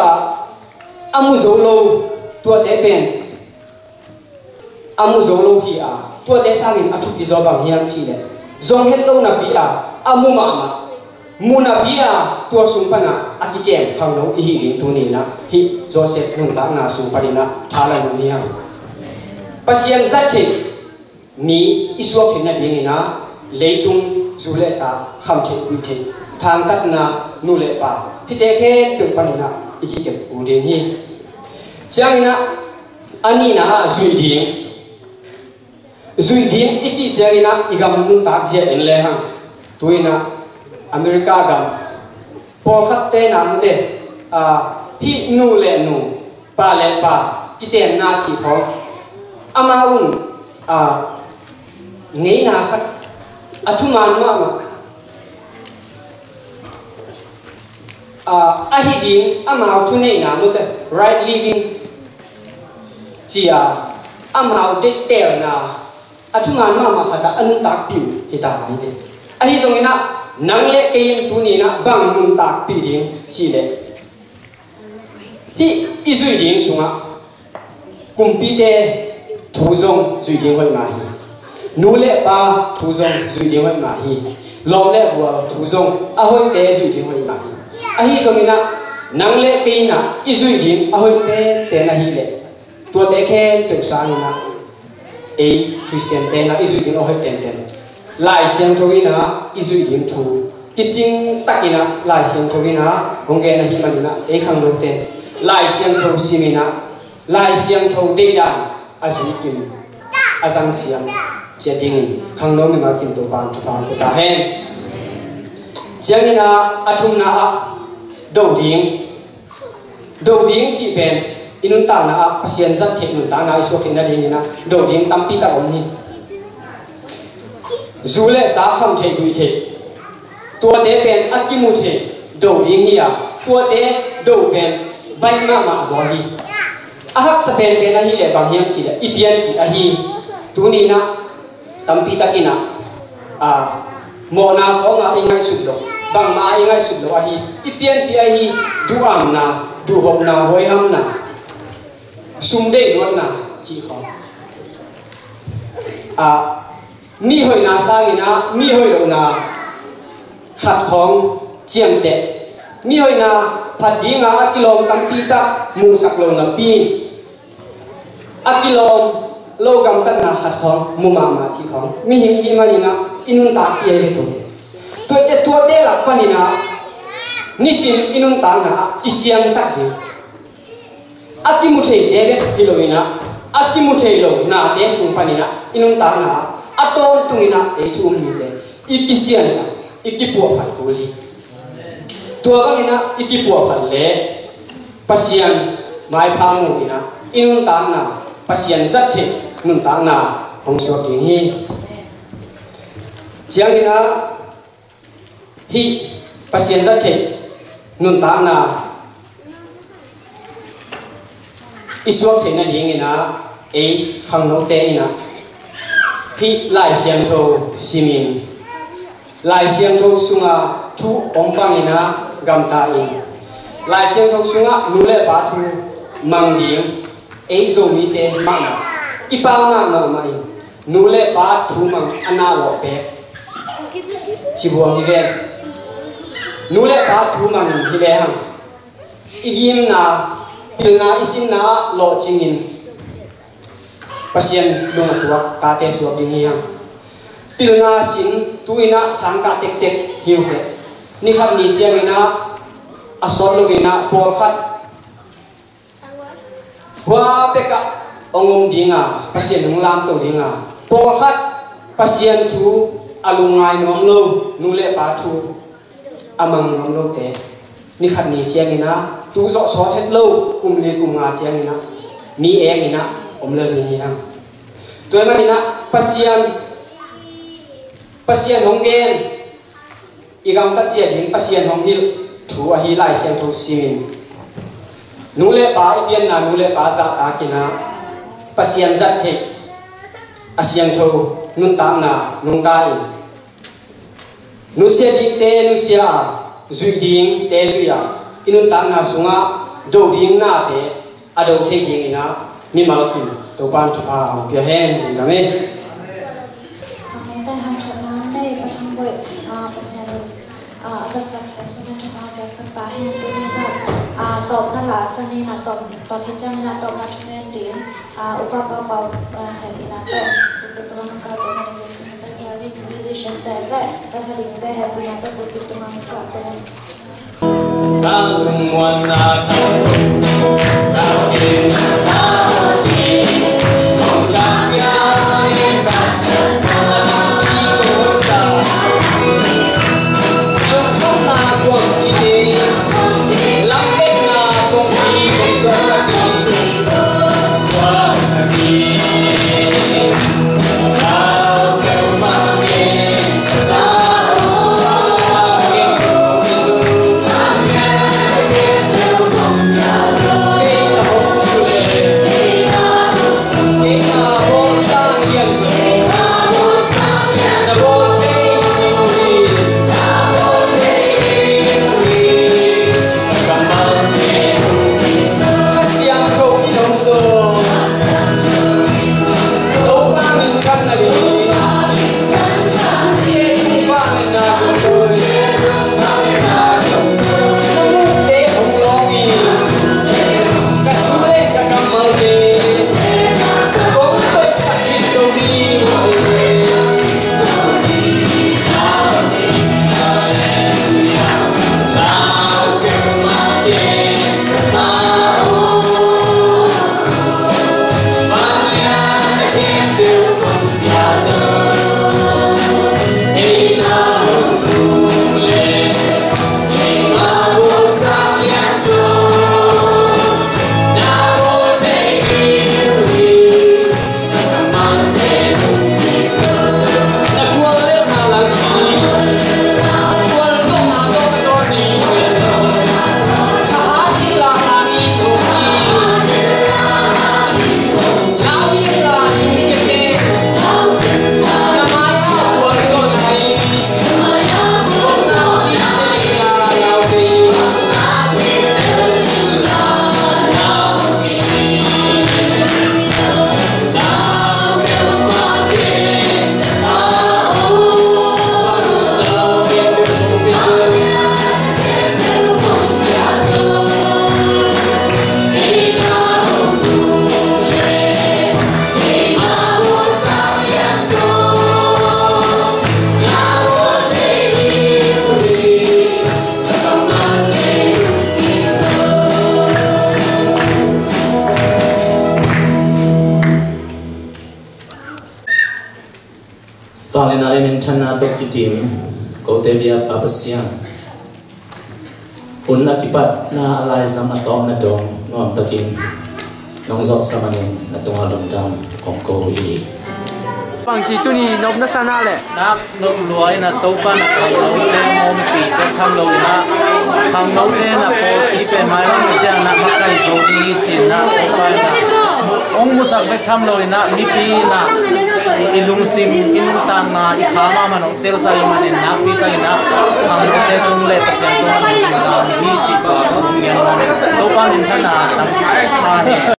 amu zolo tua te pen amu zolo hi tua te sangin athu ki zo bang hiam chi le zong het lo na pi amu ma muna bia tua sumpana akikem khang no hi ding tu ni na hi Joseph nun ta na sumparina thala ni ha pasien zati mi iswak thina ding ina leitung zule sa kham the ku the thang tat na nu le pa hi te khe pe panina ikikem ku ding hi changina ani na zui ding ichi changina igam nun ta sia en le hang tuina America gam por khat te na mu te hi nu le nu pa le pa kiten na chi pho amaun ngei na khat athuman ma a hi ding amau thu nei na mu te right living chia amau de tel na athuman ma khata anu tak piu hi ta hi le a hi zongina nang le kein tu ni na bang mun tak pi ding chi le hi izui ding sunga kumpi te thu zong zui ding hoi ma hi nu le pa thu zong zui ding hoi ma hi lom le bua thu zong a hoi te zui ding hoi ma hi a hi somina nang le kein na izui ding a hoi te na hi le tua te khen pe sa ni na e Christian te na izui ding a hoi ten lai siang thowi na izui ding thu kiching takina lai siang thowi na hongge na hi manina e khang lo te lai siang tho simina lai siang tho de dan azui kim azang siang cheding khang lo mi ma kim to ban tu ban ta hen chiangina athum na a do ding chi ben inun ta na a pasien zat thek nun ta na iso kin na ding na do ding tampi ta om ni zule sa kham thei gui thei tua te pen akimu thei do ding hi a tua te do pen bai ma zo hi ahak sa pen pen a hi le bang hiam chi le ipian ki a hi tu ni na tampi takina a mo na kho nga ingai sut lo bang ma ingai sut lo a hi ipian pi a hi du am na du hop na hoi ham na sum de lot na chi kho a mi hoi na sa ni na mi hoi lo na khat khong chiang te mi hoi na phat di nga kilom tam pi ta mu sak lo na pi akilom lo gam tan na khat khong mu ma chi khong mi hi ma ni na in ta pi ai to che to te la pa ni na ni sim inun ta na kisiang sak ji akimu thei de kiloina akimu thei lo na de sung pa ni na inun ta na aton tungina e thum ni de ikisian sa ikipu phat kuli tua ka ina ikipu phat le pasian mai phamu ina inun ta na pasian zat the nun ta na hong so ding hi chiang ina hi pasian zat the nun ta na iswak the na ding ina e khang no te ina hi lai siang tho simin lai siang tho sunga thu ong bang ina gam ta in lai siang tho sunga nu le pa thu mang ding e zo mi te ma na ipa nga ma mai nu le pa thu mang ana lo pe chi buang hi ve nu le pa thu mang hi le hang igim na pilna isin na lo chingin pasien lunga tuak ka te suak ding hi hang pilna sin tuina sangka tek tek hiu ke ni khat ni chiang ina asol lo ina por khat wa peka ongom dinga pasien nung lam to dinga por khat pasien thu alungai nom lo nu le pa thu amang nom lo te ni khat ni chiang ina tu zo so thet lo kum le kum nga chiang ina mi eng ina om le ni hang toy man ina pasien hong gen igam ta che ding pasien hong hil thu a hi lai siang thu simin nu le pa ipian na nu le pa za ta kina pasien zat the asiang thu nun ta na nung ta in nu se dik te nu sia zui ding te zui ya inun ta na sunga do ding na te ado the ding ina mi ma ku to ban thu pa pya hen na meแต่หันถอนได้ประทังบ่อยประชาชนจะสับสนสมัยทุกการแบบสตาร์แห่งตัวนี้แบบตอบนั่นแหละสนิทนะตอบพิจารณาตอบมาทุกเรื่องดีอุปกรณ์เบาเห็นนะตอบคือตัวมันก็ตัวมันเป็นสิ่งที่จะเรียนรู้ได้ชัดแต่และภาษาดิบแต่เห็นนะตอบคือตัวมันก็ตัวมันตั้งวันนาคันเราเองเราที่ของจักรยานกันเถิดYeah. Tali nari min chana tok kitim ko te bia papasiang unna kipat na alai zam atom na dong nom takin nong zok samanin na tunga dom dam kong ko hi bang chi tu ni nop na sana le nak nop luai na to pa na khang lo te mom pi te khang lo na khang lo te na ko ti pe mai na ja na ma kai zo ni chin na ko pa na ong mu sak be tham lo na mi pi na ilung sim ilung tang na I khama ma no tel sai man na pi kai na khang lo te tung le pa sen to ni chi pa ko ngen to pa nin thana tam pa he